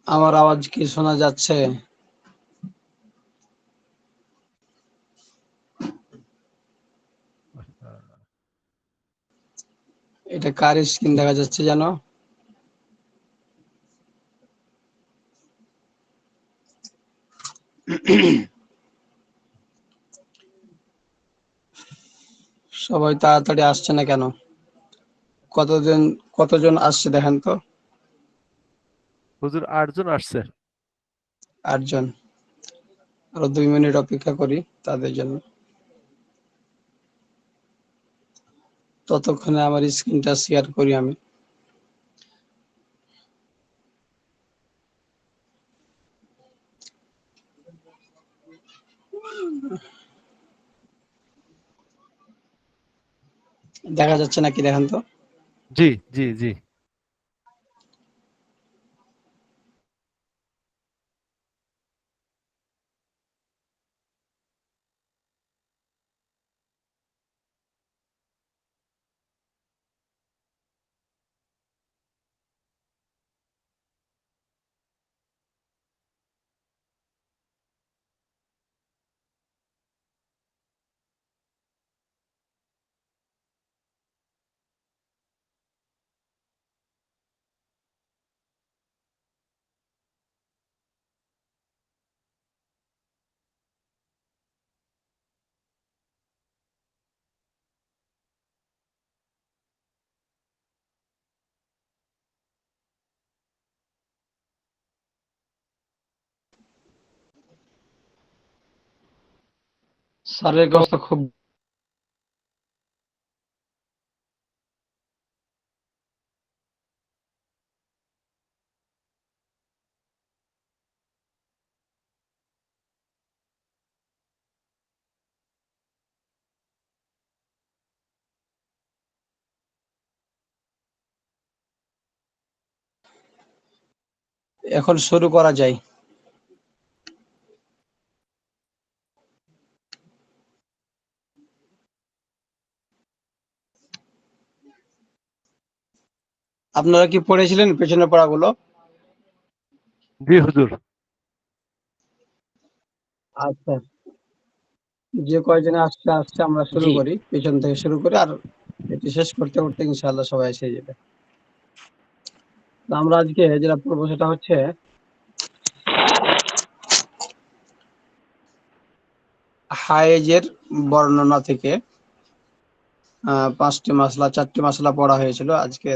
আমার আওয়াজ কি শোনা যাচ্ছে? এটা কার স্ক্রিন দেখা যাচ্ছে জানো? সবাই তাড়াতাড়ি আসছে না কেন? কতজন আসছে দেখেন তো? হুজুর 8 জন আসছে। 8 জন। আরো 2 মিনিট অপেক্ষা করি তাদের জন্য। ততক্ষণে আমার স্ক্রিনটা শেয়ার করি আমি। দেখা যাচ্ছে নাকি দেখেন তো? জি জি জি। স্যারের অবস্থা খুব এখন শুরু করা যায়। আপনারা কি পড়েছিলেন পেছনের পড়াগুলো? জি হুজুর। আচ্ছা, যে কয়জনে আসছে আমরা শুরু জি করি, পেছন থেকে শুরু করি, আর এটি শেষ করতে করতে ইনশাআল্লাহ সবাই এসে যাবে। তো আমরা আজকে যেটা পড়বো সেটা হচ্ছে হায়েজের বর্ণনা থেকে 5টি মাসলা 4টি মাসলা পড়া হয়েছিল। আজকে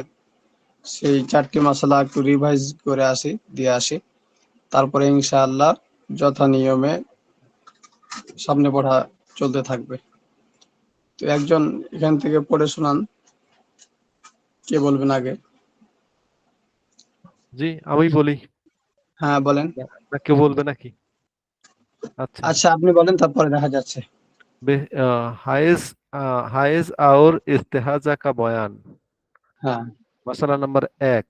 সেই 4টি মাসলা একটু রিভাইজ করে দিয়ে আসি। তারপরে ইনশাআল্লাহ যথা নিয়মে সামনে পড়া চলতে থাকবে। তো একজন এখান থেকে পড়ে শোনান, কে বলবেন আগে? জি আমি বলি। হ্যাঁ বলেন। না কেউ বলবে নাকি? আচ্ছা। আচ্ছা আপনি বলেন, তারপরে দেখা যাচ্ছে। हाइज हाइज और इस्तेहाजा का बयान। হ্যাঁ। मसला नंबर 1,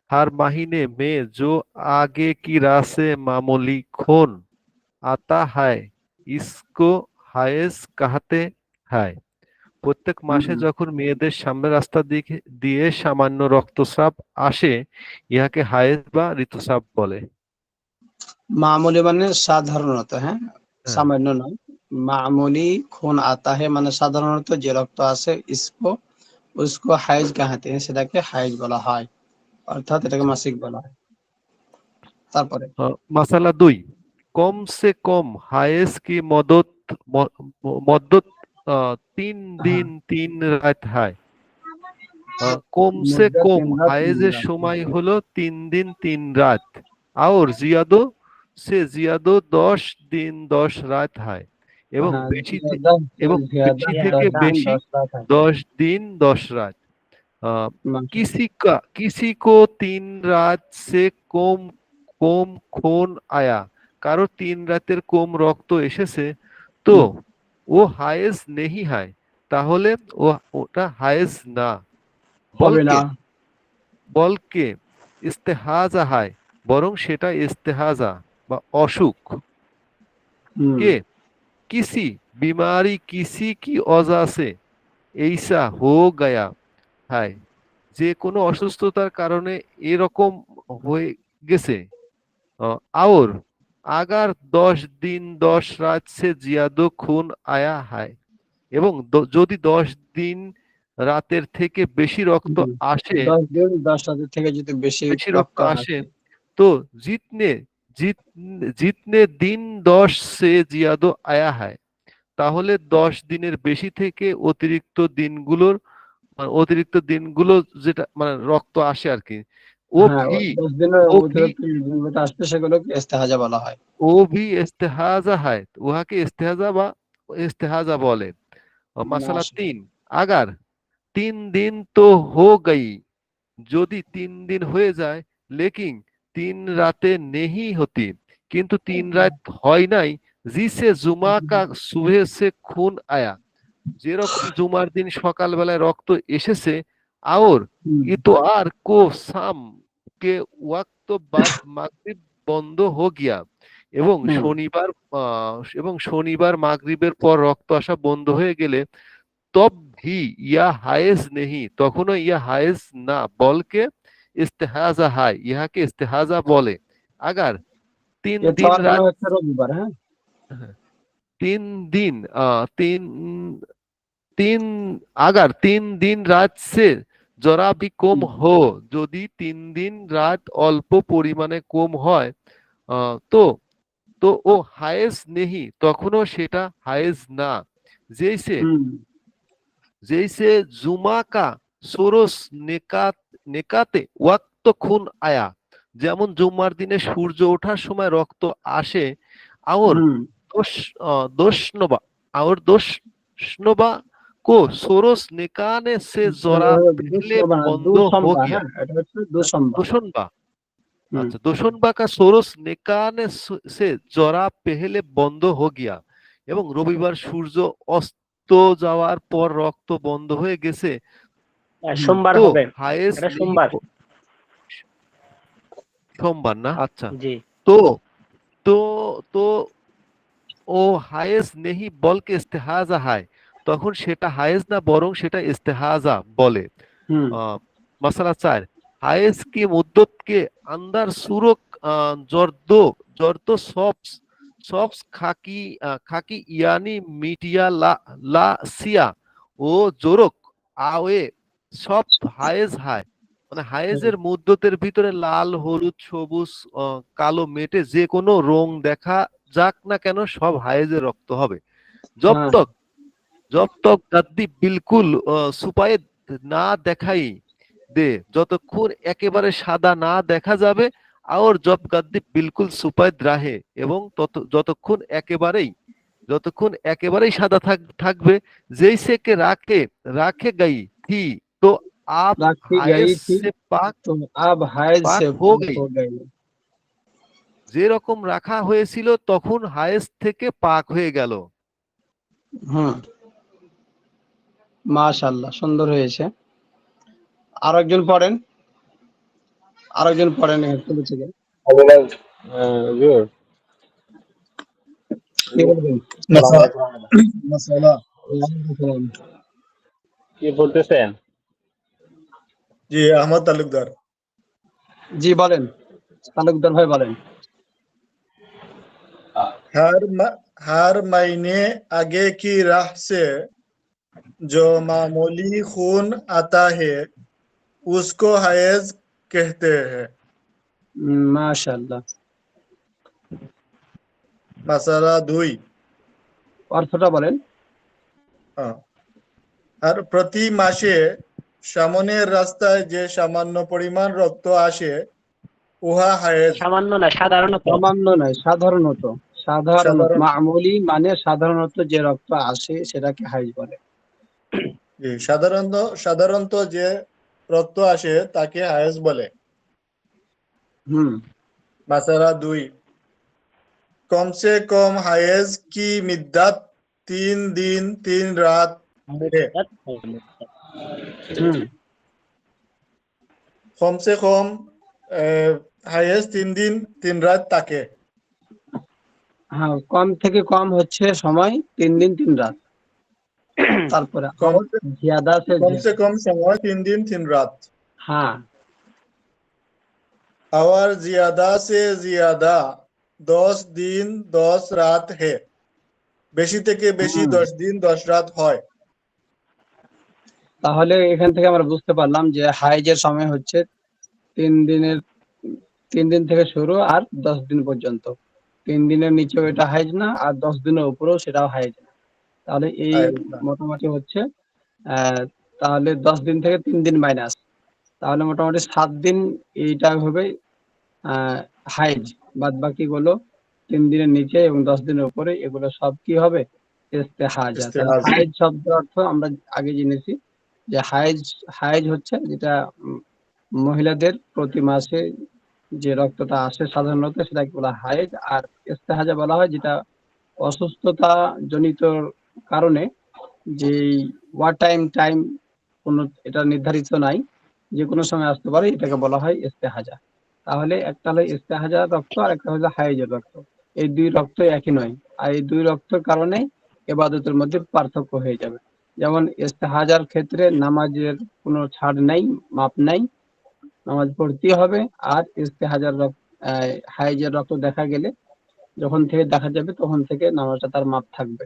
हर महीने में जो आगे की राह से मामूली खून आता है इसको हाइज कहते हैं। প্রত্যেক মাসে হুম। যখন মেয়েদের সামনের রাস্তা দিকে দিয়ে সামান্য রক্তস্রাব আসে ইহাকে হায়েজ বা ঋতুস্রাব বলে। মামুলি মানে সাধারণত, হ্যাঁ, হ্যাঁ। সামান্য নয়। মামুলি খুন আতা হে মানে সাধারণত যে রক্ত আসে, ইসকো উসকো হাইজ কাহাতে হ্যাঁ, সেটাকে হাইজ বলা হয়, অর্থাৎ এটাকে আচ্ছা। মাসিক বলা হয়। তারপরে মাসালা 2, कम से कम हाइज की मदत 3 হ্যাঁ, दिन 3 রাত হয়। কমসে মুদ্রা কম 3 রাত 3 হায়েজের রাত। সময় হলো 3 দিন 3 রাত। আর জিয়াদো সে জিয়াদো 10 দিন 10 রাত হয়। এবং হ্যাঁ, বেশি জিয়াদা এবং জিয়াদা বেশি থেকে 10 দিন বেশি 10 রাত হয়। 10 দিন 10 রাত। মাশাআল্লাহ। किसी को 3 रात से কম কম খুন আয়া, কারো 3 রাতের কম রক্ত এসেছে তো হুম, ও হায়েজ নেহি হয়, তাহলে ওটা হায়েজ না। হবে না। বলকে বলকে ইস্তেহাজা হয়, বরং সেটা ইস্তেহাজা বা অসুখ। হুম, কে কিসি বিমারি কিসি কি অজা সে ऐसा हो गया है যে কোনো অসুস্থতার কারণে এরকম হয়ে গেছে और अगर 10 दिन 10 रात से ज्यादा खून आया है এবং যদি 10 দিন রাতের থেকে বেশি রক্ত হুম। আসে 10 দিন 10 রাতের থেকে যদি বেশি বেশি রক্ত রক্ত আসে আসে, तो जितने जित जितने दिन 10 से ज्यादा आया है তাহলে 10 দিনের বেশি থেকে অতিরিক্ত দিনগুলো যেটা মানে রক্ত আসে আর কি ও হ্যাঁ, ভি 10 দিনের ও ভি অতিরিক্ত যেগুলো আসবে সেগুলোকে ইস্তেহাজা বলা হয়। ও ভি ইস্তেহাজা হয় উহাকে ইস্তেহাজা বা ইস্তেহাজা বলে মাসালা মাশাআল্লাহ। 3 আগার 3 दिन তো হো গই যদি 3 दिन হয়ে যায় লেকিন 3 রাতে নেহি হতি কিন্তু 3 রাত হয় নাই জিসে জুমা কা সুবহ সে খুন আয়া যেরকম জুমার দিন সকালবেলায় রক্ত এসেছে और হুম, इतवार को शाम के वक्त बाद মাগরিব বন্ধ हो गया এবং হুম, শনিবার মাগরিবের পর রক্ত আসা বন্ধ হয়ে গেলে तब भी यह हायज नहीं তখনও ইয়া হায়েজ না বলকে ইস্তেহাজা হয় ইহাকে ইস্তেহাজা বলে আগার তিন দিন এতওয়ার মানে রাত হচ্ছে রবিবার, হ্যাঁ? 3 दिन तीन तीन अगर 3 दिन रात से जरा भी কম হুম, हो যদি 3 দিন রাত অল্প পরিমাণে কম হয় তো তো ও হায়েজ নেহি তখনও সেটা হায়েজ না জেসে হুম, जैसे जुमा का सोरस নেকাতে ওয়াক্ত খুন আয়া যেমন জুমার দিনে সূর্য ওঠার সময় রক্ত আসে और হুম। दोष दोषनबा और दोषनबा को सोरस निकाने से এটা जरा হলো पहले দুঃসম্বা না, बंद हो দুঃসম্পা, गया হ্যাঁ? এটা হচ্ছে দুঃসম্পা। दोषनबा হুম, আচ্ছা दोषनबा का सोरस निकाने से जरा पहले बंद हो गया এবং রবিবার সূর্য অস্ত যাওয়ার পর রক্ত বন্ধ হয়ে গেছে হুম, সোমবার তো হবে, হায়েস এটা নেহি সোমবার। সোমবার না আচ্ছা জি। তো তো তো ও হায়েজ নেহি বলকে ইস্তেহাজা হয় তখন সেটা হায়েজ না বরং সেটা ইস্তেহাজা বলে হুম, मसला 4 हाइज की मुद्दत के अंदर सूरक जर्दो जर्दो सॉप्स खाकी यानी मीटिया ला सिया ও জোরক আওয়ে সব হায়েজ হায় মানে হুম। হায়েজের মুদ্দতের ভিতরে লাল হলুদ সবুজ কালো মেটে যে কোনো রং দেখা যাক না কেন সব হায়েজের রক্ত হবে জব হ্যাঁ, তক जब तक गद्दी बिल्कुल সুপায়েদ না দেখাই দে যতক্ষণ একেবারে সাদা না দেখা যাবে আর জব গাদ্দি বিলকুল সুপায়দ রাহে এবং যতক্ষণ একেবারেই সাদা থাকবে जैसे के राखे राखे गई थी तो आप রাখি গাই हायस থি से पाक তো আব হায়েজ पाक সে हो পাক गई হো গাই। যেরকম রাখা হয়েছিল তখন হায়েস থেকে পাক হয়ে গেল হুম, মাশাআল্লাহ, সুন্দর হয়েছে। আরেকজন পড়েন, আরেকজন পড়েন হেডফোন থেকে। Otherwise, হুজুর, কি বলবেন? সালাম মাসা- আলাইকুম। মাসালা। ওয়ালাইকুম আসসালাম। কি বলতেছেন? জি, আহমদ তালুকদার। জি বলেন, তালুকদার ভাই বলেন। हर महीने आगे की राह से जो मामूली खून आता है उसको हैज कहते हैं। মাশাআল্লাহ। मसाला 2। অর্থটা বলেন। আর প্রতি মাসে সামনের রাস্তায় যে সামান্য পরিমাণ রক্ত আসে উহা হায়েজ। সামান্য না, সাধারণত। সামান্য নয়, সাধারণত। সাধারণত সাধারণ মামুলি মানে সাধারণত যে রক্ত আসে সেটাকে হাইজ বলে। জি, সাধারণত যে রক্ত আসে তাকে হায়েজ বলে। হুম, मसला 2। कम से कम हायज की मिद्दत 3 दिन 3 रात है। হুম, कम से कम हायज 3 दिन 3 रात থাকে। হ্যাঁ, কম থেকে কম হচ্ছে সময় 3 দিন 3 রাত। তারপরে कम জিয়াদা সে से कम समय 3 दिन 3 रात। হ্যাঁ और ज्यादा से ज्यादा 10 दिन 10 रात है। বেশি থেকে বেশি 10 দিন 10 রাত হয়। তাহলে এখান থেকে আমরা বুঝতে পারলাম যে হাইজের সময় হচ্ছে 3 দিন থেকে শুরু আর 10 দিন পর্যন্ত। 3 দিনের নিচেও এটা হাইজ না, আর 10 দিনের উপরেও সেটাও হাইজ না। তাহলে এই আচ্ছা। মোটামুটি হচ্ছে তাহলে 10 দিন থেকে 3 দিন মাইনাস, তাহলে মোটামুটি 7 দিন এইটা হবে হাইজ। বাদ বাকি গুলো 3 দিনের নিচে এবং 10 দিনের উপরে, এগুলো সব কি হবে? ইস্তেহাজা। তাহলে ইস্তেহাজা। হাইজ শব্দের অর্থ আমরা আগে জেনেছি যে হাইজ হাইজ হচ্ছে যেটা মহিলাদের প্রতি মাসে যে রক্তটা আসে সাধারণত সেটাকে বলা হয় হাইজ। আর ইস্তেহাজা বলা হয় যেটা অসুস্থতা জনিত কারণে যে টাইম কোনো এটা নির্ধারিত নাই, যে কোনো সময় আসতে পারে, এটাকে বলা হয় ইস্তেহাজা। তাহলে একটা হলো ইস্তেহাজা রক্ত আর একটা হলো হাইজের রক্ত। এই দুই রক্ত একই নয়, আর এই দুই রক্তের কারণে ইবাদতের মধ্যে পার্থক্য হয়ে যাবে। যেমন ইস্তেহাজার ক্ষেত্রে নামাজের কোনো ছাড় নাই, মাপ নাই, নামাজ পড়তেই হবে। আর ইস্তেহাজার রক্ত হাইজের রক্ত দেখা গেলে যখন থেকে দেখা যাবে তখন থেকে নামাজটা তার মাপ থাকবে।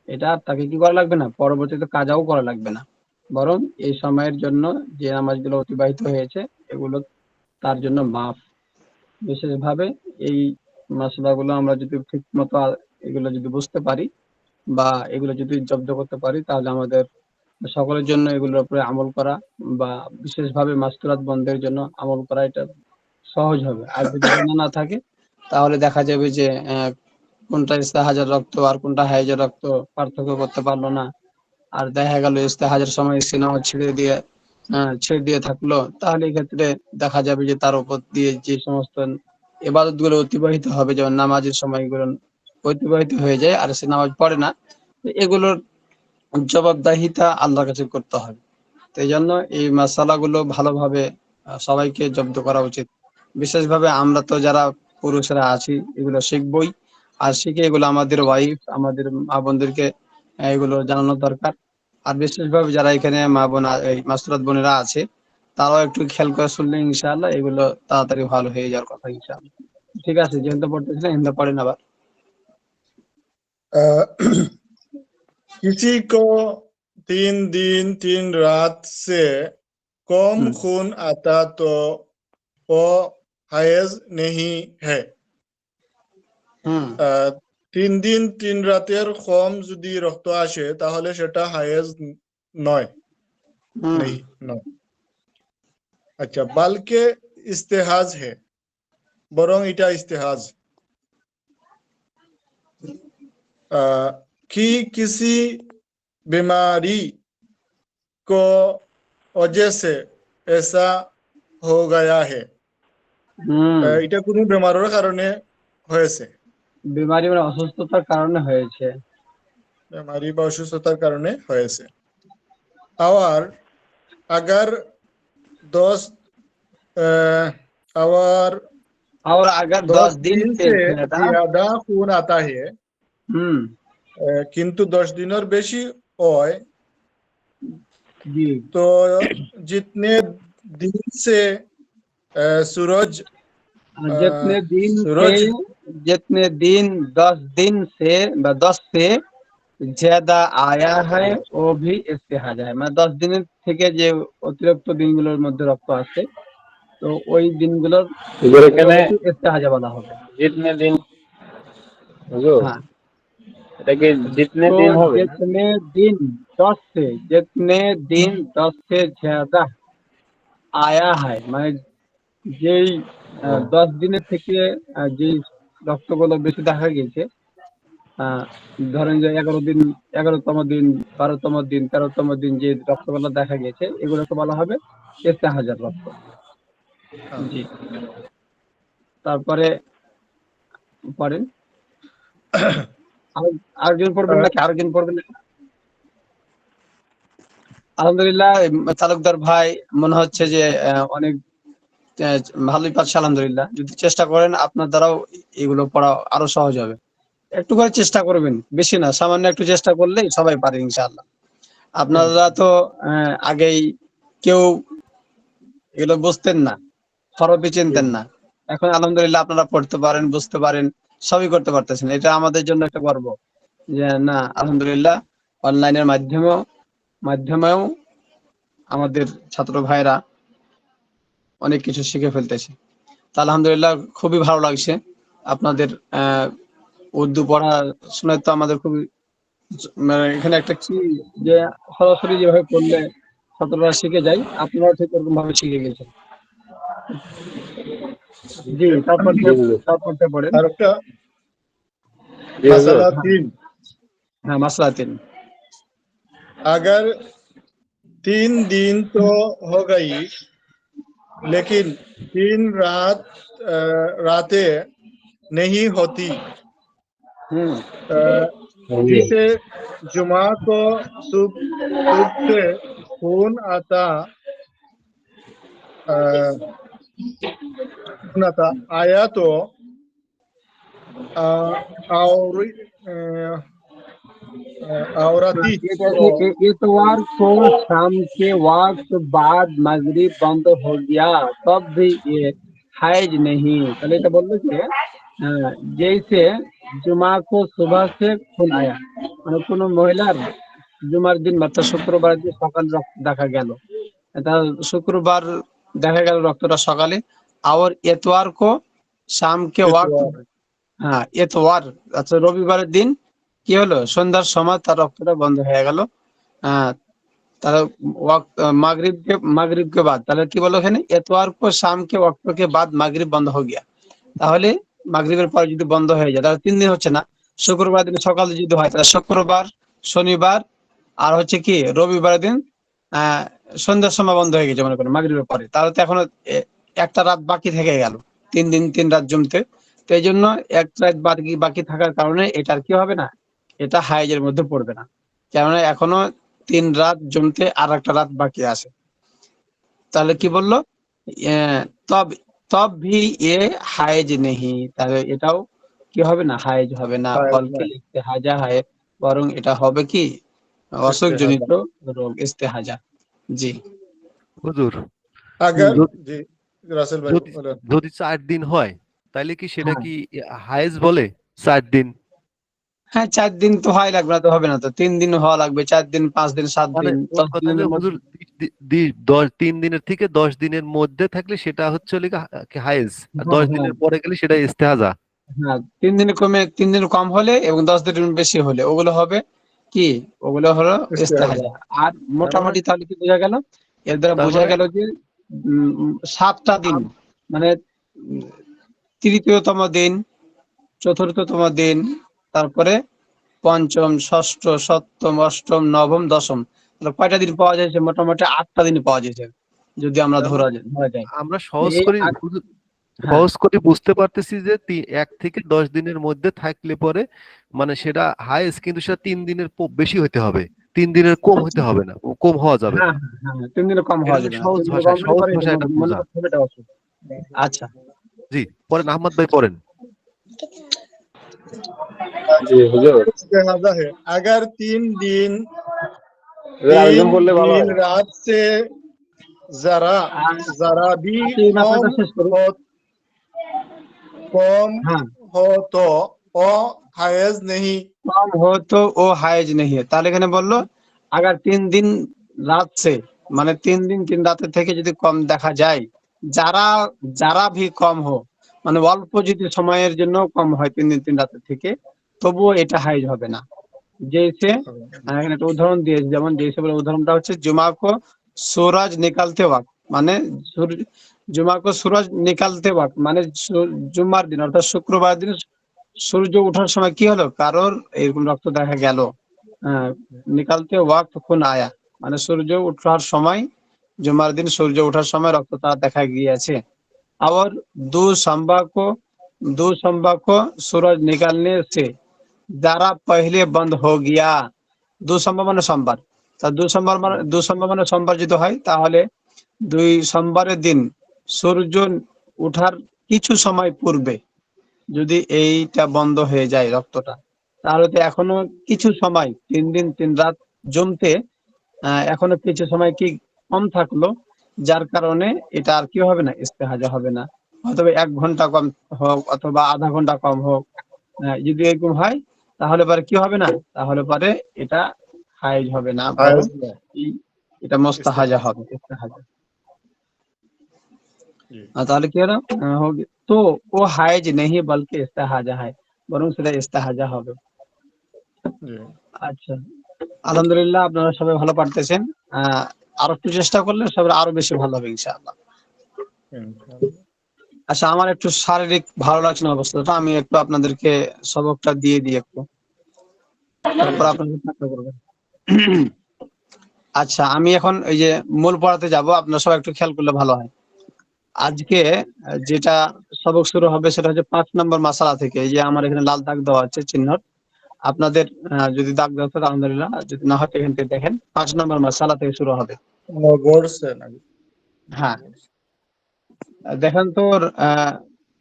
এটা আর তাকে কি করা লাগবে না, পরবর্তীতে কাজাও করা লাগবে না, বরং এই সময়ের জন্য যে নামাজগুলো অতিবাহিত হয়েছে এগুলো তার জন্য মাফ। বিশেষভাবে এই মশলাগুলো আমরা যদি ঠিক মতো এগুলো যদি বুঝতে পারি বা এগুলো যদি জব্দ করতে পারি, তাহলে আমাদের সকলের জন্য এগুলোর উপরে আমল করা বা বিশেষভাবে মাসতুরাত বন্ধের জন্য আমল করা এটা সহজ হবে। আর যদি জানা না থাকে তাহলে দেখা যাবে যে কোনটা ইস্তেহাজার রক্ত আর কোনটা হাইজের রক্ত পার্থক্য করতে পারলো না। আর দেখা গেল ইস্তেহাজার সময় সিনেমা ছেড়ে দিয়ে থাকলো, তাহলে এক্ষেত্রে দেখা যাবে যে তার উপর দিয়ে যে সমস্ত ইবাদত গুলো অতিবাহিত হবে, যেমন নামাজের সময়গুলো অতিবাহিত হয়ে যায় আর সে নামাজ পড়ে না, তো এগুলোর জবাবদাহিতা আল্লাহর কাছে করতে হবে। তো এই জন্য এই মাসালাগুলো ভালোভাবে সবাইকে জব্দ করা উচিত। বিশেষভাবে আমরা তো যারা পুরুষরা আছি এগুলো শিখবই, আর শিখে এগুলো আমাদের ওয়াইফ আমাদের মা বোনদেরকে এগুলো জানানো দরকার। আর বিশেষভাবে যারা এখানে মা বোন এই মাসুরাত বোনেরা আছে তারাও একটু খেয়াল করে শুনলে ইনশাআল্লাহ এগুলো তাড়াতাড়ি ভালো হয়ে যাওয়ার কথা ইনশাআল্লাহ। ঠিক আছে, যেহেতু পড়তেছিলেন হিন্দা পড়েন আবার। किसी को 3 दिन 3 रात से कम खून आता तो वो हायज नहीं है। 3 দিন 3 রাতের কম যদি রক্ত আসে তাহলে সেটা হায়েজ নয়, নেই নয়। আচ্ছা, বালকে ইস্তেহাজ হে, বরং এটা ইস্তেহাজ। कि किसी बीमारी को वजह से ऐसा हो गया है। এটা কোনো বেমারের কারণে হয়েছে, বিমারি মানে অসুস্থতার কারণে হয়েছে। বেমারি বা অসুস্থতার কারণে হয়েছে। और अगर 10 और अगर 10 10 दिन से ज्यादा खून आता है, কিন্তু 10 দিনের বেশি হয় तो जितने दिन से सूरज जितने सूरज दिन 10 दिन से 10 से ज्यादा आया है वो भी इस्तेहाजा है। মানে 10 দিনের থেকে যে অতিরিক্ত দিনগুলোর মধ্যে রক্ত আসে তো ওই দিনগুলোর এখানে ইস্তেহাজা বলা হবে। জিতনে দিন, হুজুর হ্যাঁ, এটা কি জিতনে तो দিন হবে না? जितने दिन 10 से ज्यादा आया है মানে যেই 10 দিনের থেকে যেই রক্তগুলো বেশি দেখা গেছে, ধরেন যে 11তম দিন 12তম দিন 13তম দিন যে রক্তগুলো দেখা গেছে এগুলোকে বলা হবে ইস্তেহাজার রক্ত। জি, তারপরে পড়েন। আরেকজন পড়বেন নাকি? আরেকজন পড়বেন নাকি? আলহামদুলিল্লাহ, তালুকদার ভাই মনে হচ্ছে যে অনেক ভালোই পাচ্ছে আলহামদুলিল্লাহ। যদি চেষ্টা করেন আপনার দ্বারাও এগুলো পড়া আরো সহজ হবে। একটু করে চেষ্টা করবেন, বেশি না, সামান্য একটু চেষ্টা করলেই সবাই পারে ইনশাআল্লাহ। আপনারা তো আগেই কেউ এগুলো বুঝতেন না, হরফই চিনতেন না। এখন আলহামদুলিল্লাহ আপনারা পড়তে পারেন, বুঝতে পারেন, সবই করতে পারতেছেন। এটা আমাদের জন্য একটা গর্ব যে না আলহামদুলিল্লাহ অনলাইনের মাধ্যমেও আমাদের ছাত্র ভাইরা অনেক কিছু শিখে ফেলতেছে। তা আলহামদুলিল্লাহ খুবই ভালো লাগছে আপনাদের উর্দু পড়া শুনে। তো আমাদের খুবই মানে এখানে একটা কি যে সরাসরি যেভাবে পড়লে ছাত্ররা শিখে যায়, আপনারাও ঠিক ওরকম ভাবে শিখে গেছেন। জি, তারপর জি হুজুর। পড়েন। আর একটা জি হুজুর। मसला 3, হ্যাঁ, মাসলা 3। अगर 3 दिन तो हो गई लेकिन 3 रातें नहीं होती, জি जिसे जुमा को सुबह से खून आता आया तो और औरती इतवार को शाम के वक्त बाद मगरिब बंद हो गया तब भी ये हाइज नहीं। তাহলে এটা বললো যে जैसे जुमा को सुबह से खून आया, মানে কোনো মহিলার জুমার দিন বা শুক্রবার দিন সকাল রক্ত দেখা গেল, এটা শুক্রবার দেখা গেল রক্তটা সকালে। আর এতওয়ার কো শাম কে ওয়াক্ত, হ্যাঁ এতওয়ার আচ্ছা রবিবারের দিন কি হলো, সন্ধ্যার সময় তার রক্তটা বন্ধ হয়ে গেল। তাহলে মাগরিব কে বাদ, তাহলে কি বলো এখানে এতওয়ার কো শাম কে ওয়াক্ত কে বাদ মাগরিব বন্ধ হয়ে গিয়া। তাহলে মাগরিবের পরে যদি বন্ধ হয়ে যায় তাহলে 3 দিন হচ্ছে না। শুক্রবার দিন সকালে যদি হয় তাহলে শুক্রবার, শনিবার আর হচ্ছে কি রবিবার দিন সন্ধ্যার সময় বন্ধ হয়ে গেছে মনে করেন মাগরিবের পরে, তাহলে তো এখনো একটা রাত বাকি থেকে গেল, 3 দিন 3 রাত জমতে। তো এই জন্য এক রাত বাকি থাকার কারণে এটা আর কি হবে না, এটা হাইজের মধ্যে পড়বে না, কেননা এখনো 3 রাত জমতে আর একটা রাত বাকি আছে। তাহলে কি বললো তব তব ভি এ হাইজ নেহি, তাহলে এটাও কি হবে না, হাইজ হবে না, বলকে ইস্তেহাজা হয়, বরং এটা হবে কি অসুখজনিত রোগ, ইস্তেহাজা। জি হুজুর अगर যদি जी रासेल भाई যদি बोलें। যদি 4 দিন হয় তাহলে কি সেটা হ্যাঁ কি হায়েজ বলে 4 দিন? হ্যাঁ, 4 দিন তো হয় লাগবে না, তো হবে না, তো 3 দিন হওয়া লাগবে, 4 দিন 5 দিন 7 মানে দিন ওর 10 কথা যে দিনের মধ্যে। হুজুর 3 দিনের থেকে 10 দিনের মধ্যে থাকলে সেটা হচ্ছে হায়েজ, আর হ্যাঁ 10 হ্যাঁ দিনের পরে গেলে সেটা ইস্তেহাজা। হ্যাঁ, 3 দিন কম হলে এবং 10 দিন বেশি হলে ওগুলো হবে কি, ওগুলো হলো इस्तेहाजा। ইস্তেহাজা। আর তার মানে মোটামুটি তাহলে কি বোঝা গেল, এর দ্বারা তার বোঝা মানে গেল যে 7টা দিন, মানে উম, তৃতীয়তম দিন, চতুর্থতম দিন, তারপরে পঞ্চম, ষষ্ঠ, সপ্তম, অষ্টম, নবম, দশম, তাহলে কয়টা দিন পাওয়া যাচ্ছে, মোটামুটি 8টা দিন পাওয়া যাচ্ছে যদি আমরা তার মানে ধরা যায়। আমরা সহজ এই করে আট- হ্যাঁ সহজ করে বুঝতে পারতেছি যে 1 থেকে 10 দিনের মধ্যে থাকলে পরে মানে সেটা হায়েজ, কিন্তু সেটা 3 দিনের বেশি হতে হবে, 3 দিনের কম হতে হবে না, কম হওয়া যাবে হ্যাঁ না। হ্যাঁ, 3 দিনে কম এটা হওয়া হলো যাবে না, সহজ 3 দিনে ভাষায়, কম হলে সহজ পরে এটা ভাষায় এটা মনে বোঝা। করতে হবে এটা অসুখ। আচ্ছা জি, পড়েন আহমদ ভাই পড়েন। জি হুজুর। इस्तेहाजा है अगर 3 दिन আরেকজন বললে ভালো হয়। रात से जरा जरा भी আচ্ছা, এই মাসাটা শেষ করি। हो कम হ্যাঁ, हो तो ओ हायज नहीं। কম हो तो ও হায়েজ নেই है। তাহলে এখানে বললো আগার 3 দিন রাত সে, মানে 3 দিন 3 রাতের থেকে যদি কম দেখা যায়, যারা যারা ভি কম হো, মানে অল্প যদি সময়ের জন্য কম হয় 3 দিন 3 রাতের থেকে, তবুও এটা হাইজ হবে না। जैसे এখানে একটা উদাহরণ দিয়েছে, যেমন যে হিসেবে উদাহরণটা হচ্ছে জুমা কো सूरज निकलते वक्त, মানে জুমা কো सूरज निकलते वक्त মানে জুমার দিন অর্থাৎ শুক্রবার দিন সূর্য ওঠার সময় কি হলো, কারোর এরকম রক্ত দেখা গেল, নিকালতে ওয়াক্ত খুন আয়া, মানে সূর্য ওঠার সময়, জুমার দিন সূর্য ওঠার সময় রক্ত তার দেখা গিয়েছে। আবার দু संभा को सूरज निकलने से যারা পহলে বন্ধ हो गया, 2 सोमবার মানে সোমবার, তা 2 সোমবার মানে সোমবার যদি হয় তাহলে 2 সোমবারের দিন সূর্য ওঠার কিছু সময় পূর্বে যদি এইটা বন্ধ হয়ে যায় রক্তটা, তাহলে তো এখনো কিছু সময় 3 দিন 3 রাত জমতে এখনো কিছু সময় কি কম থাকলো, যার কারণে এটা আর কি হবে না, ইস্তেহাজা হবে না। অথবা 1 ঘন্টা কম হোক অথবা আধা ঘন্টা কম হোক, যদি এরকম হয় তাহলে পরে কি হবে না, তাহলে পরে এটা হাইজ হবে না, বরং हायज नॉय এটা মুস্তাহাজা হবে, ইস্তেহাজা। जी তাহলে কি হলো, হোগি তো ও হাইজ নেই বলকে ইস্তেহাজা হয়, বরং সেটা ইস্তেহাজা হবে। जी আচ্ছা, আলহামদুলিল্লাহ আপনারা সবাই ভালো পারতেছেন। আরো একটু চেষ্টা করলে সবাই আরো বেশি ভালো হবে ইনশাআল্লাহ। इंशाल्लाह আচ্ছা, আমার একটু শারীরিক ভালো লাগছে না অবস্থাটা, আমি একটু আপনাদেরকে সবকটা দিয়ে দিই একটু, তারপর আপনাদের চেষ্টা করবেন। আচ্ছা, আমি এখন এই যে মূল পড়াতে যাব, আপনারা সবাই একটু খেয়াল করলে ভালো হয়। আজকে যেটা সবক শুরু হবে সেটা হচ্ছে 5 নম্বর মাসালা থেকে। এই যে আমার এখানে লাল দাগ দেওয়া আছে চিহ্ন, আপনাদের যদি দাগ দেওয়া থাকে আলহামদুলিল্লাহ, যদি না হয় এখান থেকে দেখেন 5 নম্বর মাসালা থেকে শুরু হবে। गोड से ना হ্যাঁ, দেখেন তো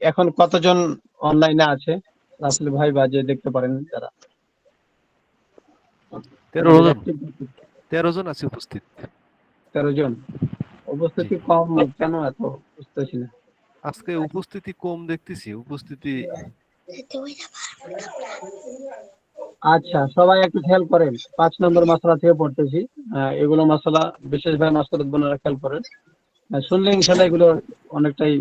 এখন কতজন অনলাইনে আছে, রাসেল ভাই বা যে দেখতে পারেন যারা 13 জন, active। 13 জন আছে উপস্থিত। 13 জন উপস্থিতি কম কেন, এত বুঝতেছি না। আজকে উপস্থিতি কম দেখতেছি, উপস্থিতি আচ্ছা, সবাই একটু খেয়াল করেন, 5 নম্বর মাসালা থেকে পড়তেছি। এগুলো মাসালা বিশেষভাবে মাসালা বোনেরা খেয়াল করেন, শুনলে ইনশাআল্লাহ এগুলো অনেকটাই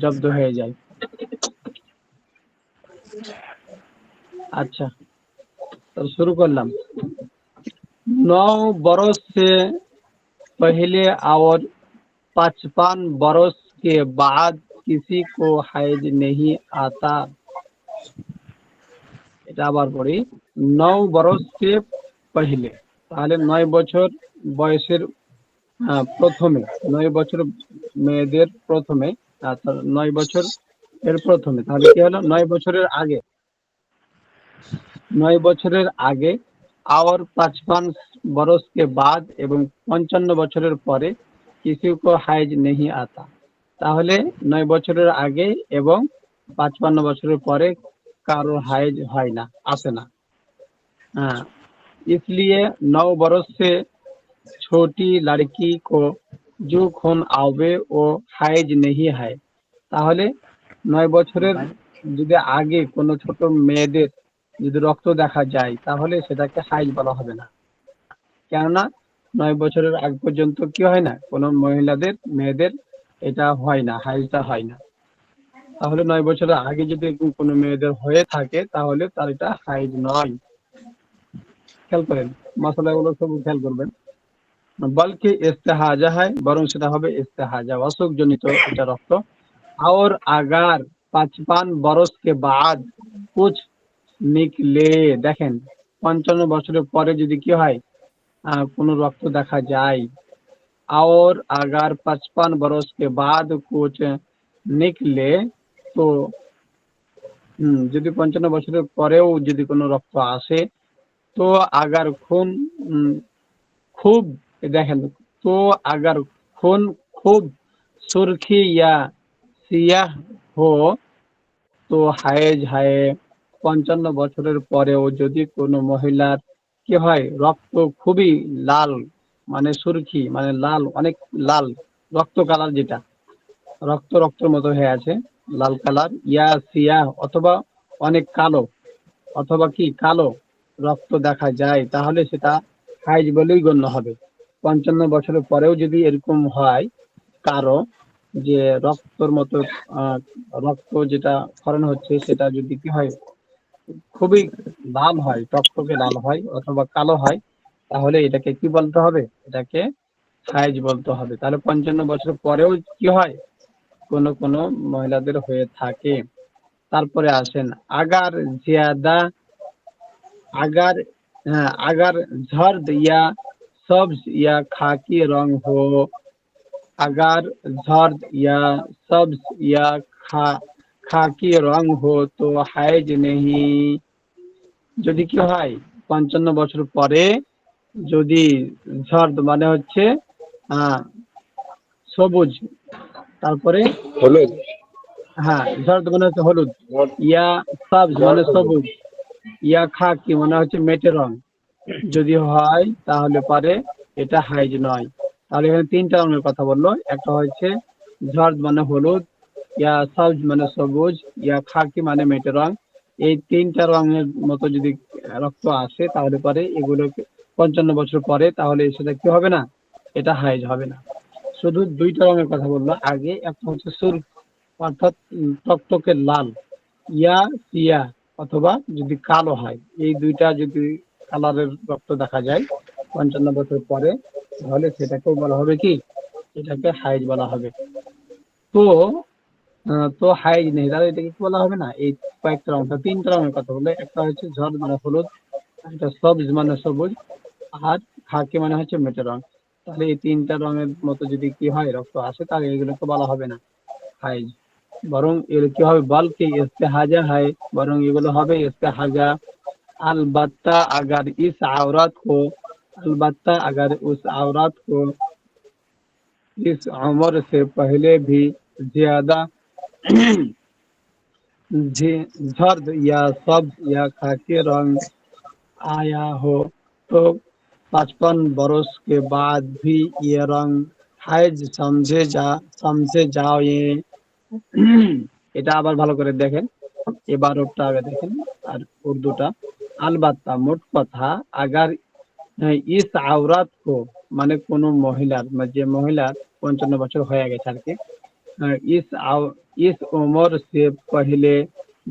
জব্দ হয়ে যায়। अच्छा, तो शुरू करलाम। 9 बरस से पहले और 55 बरस के बाद किसी को हैज नहीं आता। এটা আবার পড়ি, 9 বরস কে পহলে, তাহলে 9 বছর বয়সের প্রথমে, 9 বছর মেয়েদের প্রথমে, 9 বছর এর প্রথমে, তাহলে কি হলো 9 বছরের আগে, 9 বছরের আগে और 55 बरस के बाद এবং 55 বছরের পরে किसी को হাইজ नहीं आता। তাহলে 9 বছরের আগে এবং 55 বছরের পরে কারো হাইজ হয় না, আসে না। हाँ, इसलिए 9 बरस से छोटी लड़की को जो खून आवे वो হাইজ नहीं है। তাহলে 9 বছরের যদি আগে কোনো ছোট মেয়েদের যদি রক্ত দেখা যায় তাহলে সেটাকে হাইজ বলা হবে না, কেননা 9 বছরের আগ পর্যন্ত কি হয় না, কোনো মহিলাদের মেয়েদের এটা হয় না, হাইজটা হয় না। তাহলে 9 বছরের আগে যদি এরকম কোনো মেয়েদের হয়ে থাকে তাহলে তার এটা হাইজ নয়। খেয়াল করেন, মশলাগুলো সব খেয়াল করবেন। বলকে ইস্তেহাজা হয়, বরং সেটা হবে ইস্তেহাজা, অসুখ জনিত এটা রক্ত। और अगर 55 बरस के बाद कुछ निकले, দেখেন 55 বছরের পরে যদি কি হয়, কোনো রক্ত দেখা যায়, और अगर 55 बरस के बाद कुछ निकले, তো যদি 55 বছরের পরেও যদি কোনো রক্ত আসে, তো আগার খুন খুব, দেখেন, তো আগার খুন খুব সুরখি या সিয়াহ হো তো হায়েজ হায়ে। 55 বছরের পরেও যদি কোনো মহিলার কি হয়, রক্ত খুবই লাল, মানে সুরখি মানে লাল, অনেক লাল, রক্ত কালার, যেটা রক্ত রক্তের মতো হয়ে আছে লাল কালার, ইয়া সিয়াহ অথবা অনেক কালো, অথবা কি কালো রক্ত দেখা যায়, তাহলে সেটা হাইজ বলেই গণ্য হবে। 55 বছরের পরেও যদি এরকম হয় কারো, যে রক্তর মতো রক্ত যেটা ক্ষরণ হচ্ছে সেটা যদি কি হয়, খুবই লাল হয়, টকটকে লাল হয় অথবা কালো হয়, তাহলে এটাকে কি বলতে হবে, এটাকে হাইজ বলতে হবে। তাহলে 55 বছর পরেও কি হয়, কোনো কোনো মহিলাদের হয়ে থাকে। তারপরে আসেন আগার জিয়াদা, আগার, হ্যাঁ, আগার ঝর্দ ইয়া সবজ ইয়া খাকি রং হো, अगर जर्द या सब्ज या खाकी रंग हो तो হাইজ নেহি। যদি কি হয় 55 বছর পরে যদি জর্দ মানে হচ্ছে সবুজ, তারপরে হলুদ, হ্যাঁ জর্দ মানে হচ্ছে হলুদ, ইয়া সবজ মানে সবুজ, ইয়া খাকি মানে হচ্ছে মেটে রং, যদি হয় তাহলে পারে এটা হাইজ নয়। তাহলে এখানে তিনটা রঙের কথা বললো, একটা হচ্ছে জর্দ মানে হলুদ, ইয়া সবজ মানে সবুজ, ইয়া খাকি মানে মেটে রং। এই তিনটা রঙের মতো যদি রক্ত আসে তাহলে পরে এগুলোকে 55 বছর পরে তাহলে সেটা কি হবে না, এটা হাইজ হবে না। শুধু দুইটা রঙের কথা বললো আগে, একটা হচ্ছে সুর অর্থাৎ টকটকে লাল, ইয়া সিয়া অথবা যদি কালো হয়, এই দুইটা যদি কালারের রক্ত দেখা যায় 55 বছর পরে তাহলে সেটাকেও বলা হবে কি, এটাকে হাইজ বলা হবে। তো তো হাইজ নেই তাহলে এটাকে কি বলা হবে না, এই কয়েকটা রং, তিনটা রঙের কথা বলে, একটা হচ্ছে ঝড় মানে হলুদ, একটা সবুজ মানে সবুজ, আর খাকি মানে হচ্ছে মেটে রং। তাহলে এই তিনটা রঙের মতো যদি কি হয় রক্ত আসে তাহলে এগুলোকে বলা হবে না হাইজ, বরং এর কি হবে বলকে ইস্তেহাজা হয়, বরং এগুলো হবে इस्तेहाजा। अलबत्ता अगर इस औरत को अलबत्ता अगर उस औरत को इस उम्र से पहले भी ज्यादा जर्द या सब्ज या खाकी रंग आया हो तो 55 बरस के बाद भी ये रंग हाइज समझे जाओ ये। এটা আবার ভালো করে দেখেন, এবার ওটা আগে দেখেন আর উর্দুটা। আলবাত্তা মোট কথা, আগার ইস আওরাত কো মানে কোন মহিলার, মানে যে মহিলার 55 বছর হয়ে গেছে আর কি, ইস ইস উমর সে পহলে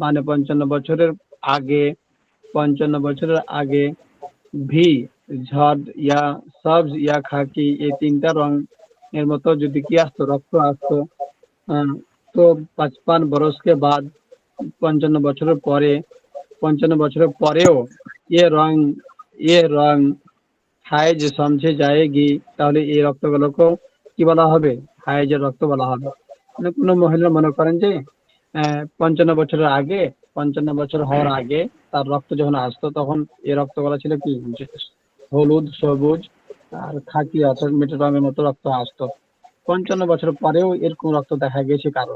মানে 55 বছরের আগে, 55 বছরের আগে ভি ঝড় ইয়া সবজ ইয়া খাকি এই তিনটা রং এর মতো যদি কি আসতো রক্ত আসতো, আহ, তো 55 বরসকে বাদ 55 বছরের পরে, 55 বছরের পরেও এ রং এ রং হাইজ সমঝে যায়গি, তাহলে এই রক্তগুলোকেও কি বলা হবে, হাইজের রক্ত বলা হবে। মানে কোনো মহিলা মনে করেন যে 55 বছরের আগে, 55 বছর হওয়ার আগে তার রক্ত যখন আসতো তখন এই রক্তগুলো ছিল কি যে হলুদ সবুজ আর খাকি অর্থাৎ মেটে রঙের মতো রক্ত আসতো। 55 বছর পরেও এরকম রক্ত দেখা গেছে কারো,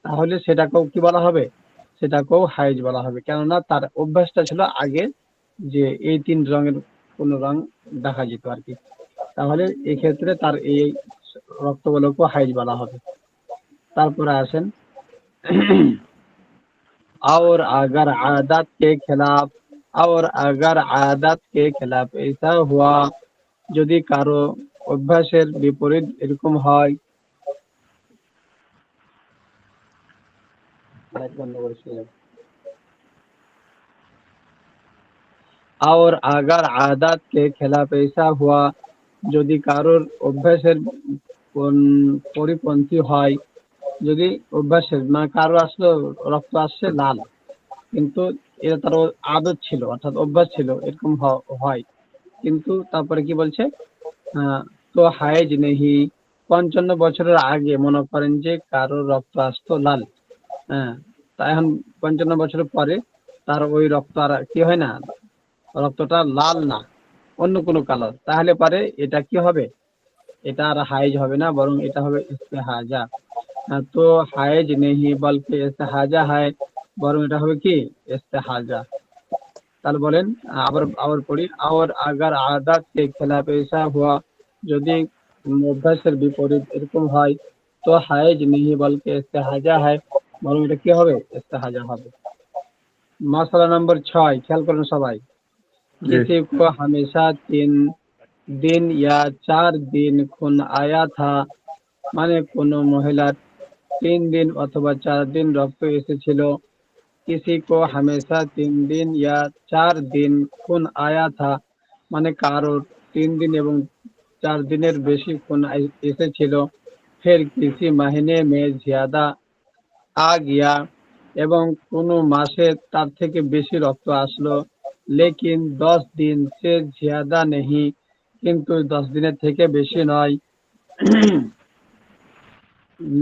তাহলে সেটাকেও কি বলা হবে, সেটাকেও হাইজ বলা হবে, কেননা তার অভ্যাসটা ছিল আগে যে এই তিন রঙের কোন রং দেখা যেত আর কি। তাহলে এক্ষেত্রে তার এই রক্তগুলোকেও হাইজ বলা হবে। তারপরে আসেন और अगर आदत के खिलाफ और अगर आदत के खिलाफ ऐसा हुआ, যদি কারো অভ্যাসের বিপরীত এরকম হয়, और अगर आदत के खिलाफ ऐसा हुआ, যদি কারোর অভ্যাসের পরিপন্থী হয়, যদি অভ্যাসের মানে কারো আসলে রক্ত আসছে লাল, কিন্তু এটা তার আদত ছিল অর্থাৎ অভ্যাস ছিল এরকম হয়, কিন্তু তারপরে কি বলছে, তো হায়েজ নেহি, 55 বছরের আগে মনে করেন যে কারো রক্ত আসতো লাল, হ্যাঁ, তা এখন 55 বছরের পরে তার ওই রক্ত আর কি হয় না, রক্তটা লাল না, অন্য কোনো কালার, তাহলে পারে এটা কি হবে, এটা আর হাইজ হবে না, বরং এটা হবে ইস্তেহাজা। তো হাইজ নেহি বলকে ইস্তেহাজা হয়, বরং এটা হবে কি ইস্তেহাজা। তাহলে বলেন আবার আবার পড়ি, আর আগার আদাত কে খেলাফ ऐसा हुआ, যদি অভ্যাসের বিপরীত এরকম হয়, তো হাইজ নেহি বলকে ইস্তেহাজা হয়, বরং এটা কি হবে ইস্তেহাজা হবে। মশলা নম্বর 6 খেয়াল করেন সবাই। জি किसी को हमेशा 3 दिन या 4 दिन खून आया था, মানে কোনো মহিলার 3 দিন অথবা 4 দিন রক্ত এসেছিল। किसी को हमेशा 3 दिन या 4 दिन खून आया था, মানে কারোর 3 दिन এবং 4 দিনের বেশি খুন এসেছিল। फिर किसी महीने में ज्यादा आ गया, এবং কোনো মাসে তার থেকে বেশি রক্ত আসলো। लेकिन 10 दिन से ज्यादा नहीं, কিন্তু 10 দিনের থেকে বেশি নয়।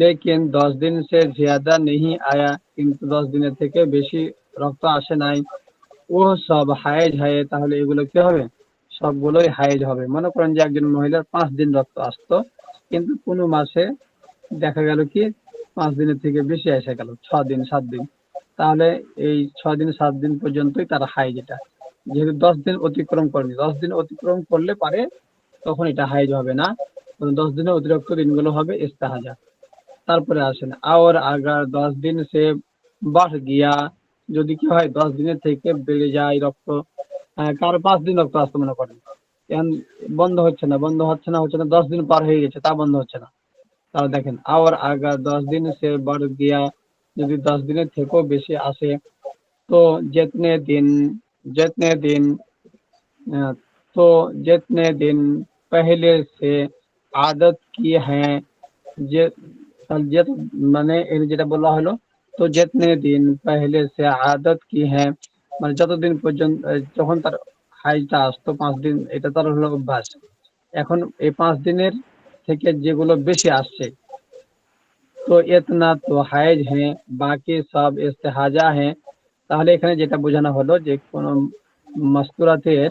लेकिन 10 दिन से ज्यादा नहीं आया, কিন্তু 10 দিনের থেকে বেশি রক্ত আসে নাই। ও সব হায়েজ হয়, তাহলে এগুলো কি হবে, সবগুলোই হায়েজ হবে। মনে করেন যে একজন মহিলার 5 দিন রক্ত আসতো, কিন্তু কোনো মাসে দেখা গেল কি 5 দিনের থেকে বেশি এসে গেল, 6 দিন 7 দিন, তাহলে এই 6 দিন 7 দিন পর্যন্তই তার হাইজ এটা। যেহেতু 10 দিন অতিক্রম করেনি, 10 দিন অতিক্রম করলে পারে তখন এটা হাইজ হবে না, 10 দিনের অতিরিক্ত দিনগুলো হবে ইস্তেহাজা। তারপরে আসেন আর আগার 10 दिन সে বাড় গিয়া, যদি কি হয় 10 দিনের থেকে বেড়ে যায় রক্ত, কারো 5 দিন রক্ত আসতে মনে করেন, এখন বন্ধ হচ্ছে না, হচ্ছে না, 10 দিন পার হয়ে গেছে তা বন্ধ হচ্ছে না, তাহলে দেখেন আর আগা 10 दिन সে বাড় গিয়া, যদি 10 দিনের থেকেও বেশি আসে তো जितने दिन जितने दिन अ, तो जितने दिन पहले से आदत की है, যে যে মানে এর যেটা বলা হলো, তো जितने दिन पहले से आदत की है, মানে যতদিন পর্যন্ত যখন তার হাইজটা আসতো 5 দিন, এটা তার হলো অভ্যাস। এখন এই 5 দিনের থেকে যেগুলো বেশি আসছে, তো ইতনা তো হাইজ হ্যাঁ, বাকি সব ইস্তেহাজা হ্যাঁ। তাহলে এখানে যেটা বোঝানো হলো যে কোন মাস্তুরাতের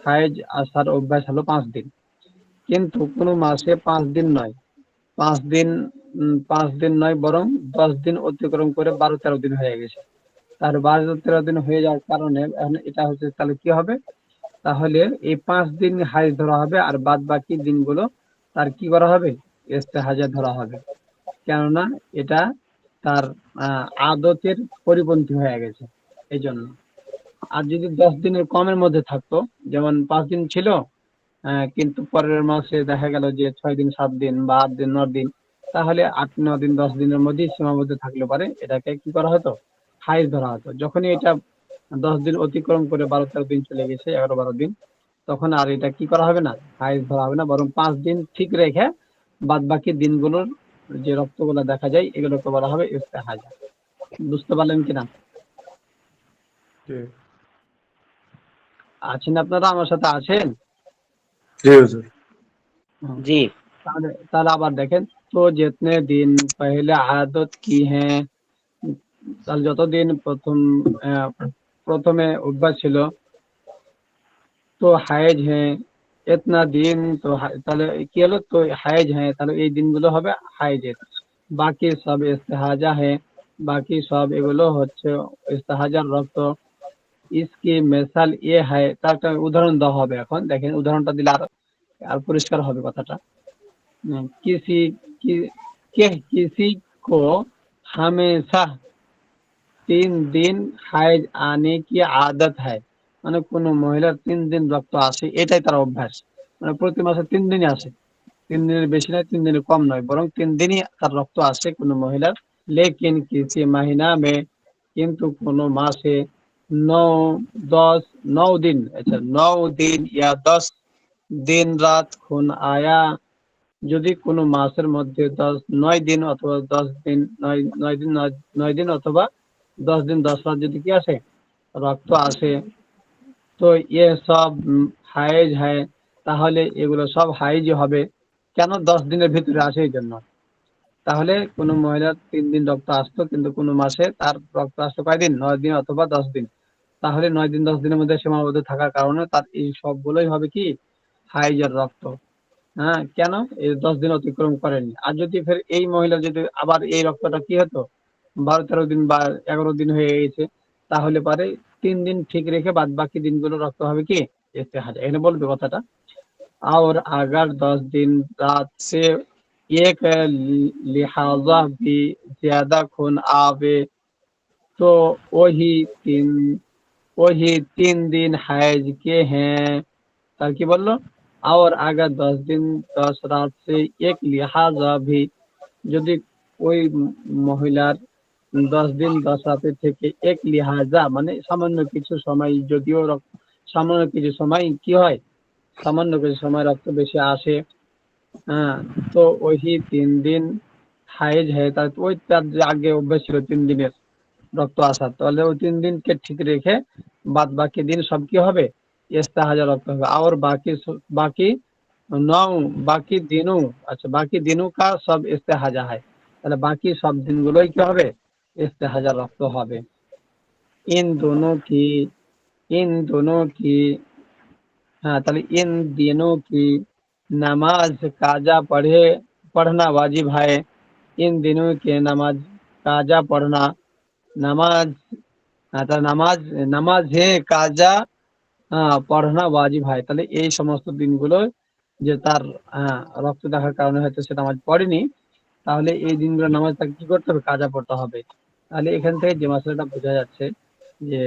হাইজ আসার অভ্যাস হলো 5 দিন, কিন্তু কোনো মাসে 5 দিন নয়, 5 দিন 5 দিন নয়, বরং 10 দিন অতিক্রম করে 12-13 দিন হয়ে গেছে। তার 12-13 দিন হয়ে যাওয়ার কারণে এখন এটা হচ্ছে, তাহলে কি হবে, তাহলে এই 5 দিন হাইজ ধরা হবে আর বাদ বাকি দিনগুলো তার কি করা হবে, ইস্তেহাজা ধরা হবে। কেননা এটা তার আদতের পরিপন্থী হয়ে গেছে, এই জন্য। আর যদি 10 দিনের কমের মধ্যে থাকতো, যেমন 5 দিন ছিল, কিন্তু পরের মাসে দেখা গেল যে 6 দিন 7 দিন বা 8 দিন 9 দিন, তাহলে 8 9 দিন 10 দিনের মধ্যেই সীমাবদ্ধ থাকলে পারে এটাকে কি করা হতো, হাইজ ধরা হতো। যখনই এটা 10 দিন অতিক্রম করে 12-13 দিন চলে গেছে, 11-12 দিন, তখন আর এটা কি করা হবে না, হাইজ ধরা হবে না, বরং 5 দিন ঠিক রেখে বাদ বাকি দিনগুলোর যে রক্তগুলো দেখা যায় এগুলোকে বলা হবে ইস্তেহাজা। বুঝতে পারলেন কিনা? জি আছেন আপনারা, আমার সাথে আছেন? জি হুজুর। जी তাহলে তাহলে আবার দেখেন, তো जितने दिन पहले आदत की है, তাহলে যতদিন প্রথমে অভ্যাস ছিল, তো হায়েজ হ্যাঁ, ইতনা দিন তো তাহলে কি হলো, তো হায়েজ হ্যাঁ, তাহলে এই দিনগুলো হবে হায়েজের। বাকি সব ইস্তেহাজা হ্যাঁ, বাকি সব এগুলো হচ্ছে ইস্তেহাজার রক্ত। इसकी मिसाल ये है, তার একটা উদাহরণ দেওয়া হবে। এখন দেখেন উদাহরণটা দিলে আর পরিষ্কার হবে কথাটা। किसी कि, किसी को हमेशा 3 दिन হাইজ আনে কি আদত হয়, মানে কোন মহিলার 3 দিন রক্ত আসে, এটাই তার অভ্যাস, মানে প্রতি মাসে 3 দিনই আসে, 3 দিনের বেশি নয়, 3 দিনের কম নয়, বরং 3 দিনই তার রক্ত আসে কোন মহিলার। লেকিন কিসি মহিনা মে, কিন্তু কোন মাসে 9 10 9 दिन, আচ্ছা 9 दिन या 10 दिन রাত খুন আয়া, যদি কোনো মাসের মধ্যে 9 দিন অথবা 10 দিন, 9 দিন 9 দিন অথবা 10 দিন 10 রাত যদি কি আসে, রক্ত আসে, তো ইয়ে সব হাইজ হয়, তাহলে এগুলো সব হাইজই হবে। কেন, 10 দিনের ভিতরে আসে এই জন্য। তাহলে কোনো মহিলার 3 দিন রক্ত আসতো, কিন্তু কোনো মাসে তার রক্ত আসতো কয়দিন, 9 দিন অথবা 10 দিন, তাহলে 9 দিন 10 দিনের মধ্যে সীমাবদ্ধ থাকার কারণে তার এই সবগুলোই হবে কি, হাইজের রক্ত। হ্যাঁ, কেন, এই 10 দিন অতিক্রম করেনি। আর যদি ফের এই মহিলা যদি আবার এই রক্তটা কি হতো, 12-13 দিন বা 11 দিন হয়ে গেছে, তাহলে পারে 3 দিন ঠিক রেখে বাদ বাকি দিনগুলো রক্ত হবে কি, ইস্তেহাজা। এখানে বলবে কথাটা, और अगर 10 दिन रात से एक लिहाजा भी ज्यादा खून आवे, तो वही तीन वही 3 दिन हैज के हैं। তার কি বললো, और अगर 10 दिन 10 रात से एक लिहाजा भी, যদি ওই মহিলার 10 দিন 10 রাতের থেকে এক লিহাজা, মানে সামান্য কিছু সময়, যদিও সামান্য কিছু সময় কি হয়, সামান্য কিছু সময় রক্ত বেশি আসে, হ্যাঁ, তো ওই 3 দিন হাইজ হয়, তার ওই তার যে আগে অভ্যাস ছিল 3 দিনের রক্ত আসার, তাহলে ওই 3 দিনকে ঠিক রেখে বাদ বাকি দিন সব কি হবে, ইস্তেহাজা রক্ত হবে। আর বাকি নौ বাকি দিনও, আচ্ছা বাকি দিনও কা সব ইস্তেহাজা হয়, তাহলে বাকি সব দিনগুলোই কি হবে, ইস্তেহাজা রক্ত হবে। इन दोनों की इन दोनों की हाँ, তাহলে इन दिनों की नमाज काजा पढ़ना वाजिब है। इन दिनों के नमाज काजा पढ़ना, नमाज, हाँ, तो नमाज नमाज है काजा পড়ানো ওয়াজিব হয়। তাহলে এই সমস্ত দিনগুলো যে তার রক্ত দেখার কারণে হয়তো সে নামাজ পড়েনি, তাহলে এই দিনগুলো নামাজ তাকে কি করতে হবে? কাজা পড়তে হবে। তাহলে এখান থেকে যে মশলাটা বোঝা যাচ্ছে যে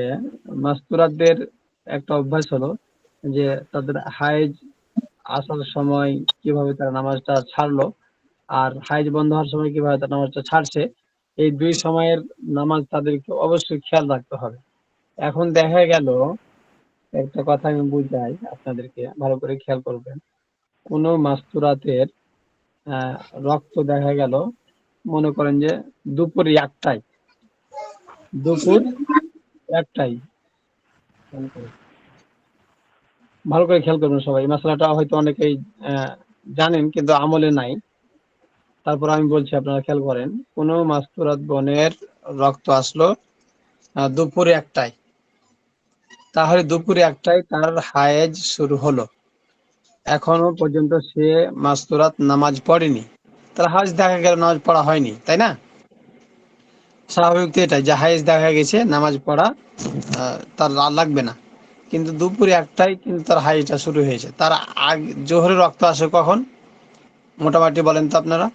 মাস্তুরাতদের একটা অভ্যাস হলো যে তাদের হায়েজ আসার সময় কিভাবে তারা নামাজটা ছাড়লো, আর হায়েজ বন্ধ হওয়ার সময় কিভাবে তারা নামাজটা ছাড়ছে, এই দুই সময়ের নামাজ তাদেরকে অবশ্যই খেয়াল রাখতে হবে। এখন দেখা গেল একটা কথা আমি বুঝাই আপনাদেরকে, ভালো করে খেয়াল করবেন। কোন মাস্তুরাতের আহ রক্ত দেখা গেল, মনে করেন যে দুপুর একটাই, দুপুর একটাই, ভালো করে খেয়াল করবেন সবাই। এই মশলাটা হয়তো অনেকেই আহ জানেন কিন্তু আমলে নাই, তারপর আমি বলছি আপনারা খেয়াল করেন। কোন মাস্তুরাত বনের রক্ত আসলো দুপুর একটাই, তাহলে দুপুর একটাই তার হায়েজ শুরু হলো, এখনো পর্যন্ত সে মাস্তুরাত নামাজ পড়েনি, তার হায়েজ দেখা গেল, নামাজ পড়া হয়নি, তাই না? স্বাভাবিক তো এটাই যে হায়েজ দেখা গেছে, নামাজ পড়া তার লাগবে না। কিন্তু দুপুরে একটাই কিন্তু তার হাইজটা শুরু হয়েছে। তার আগে জোহরের রক্ত আসে কখন মোটামুটি বলেন তো আপনারা?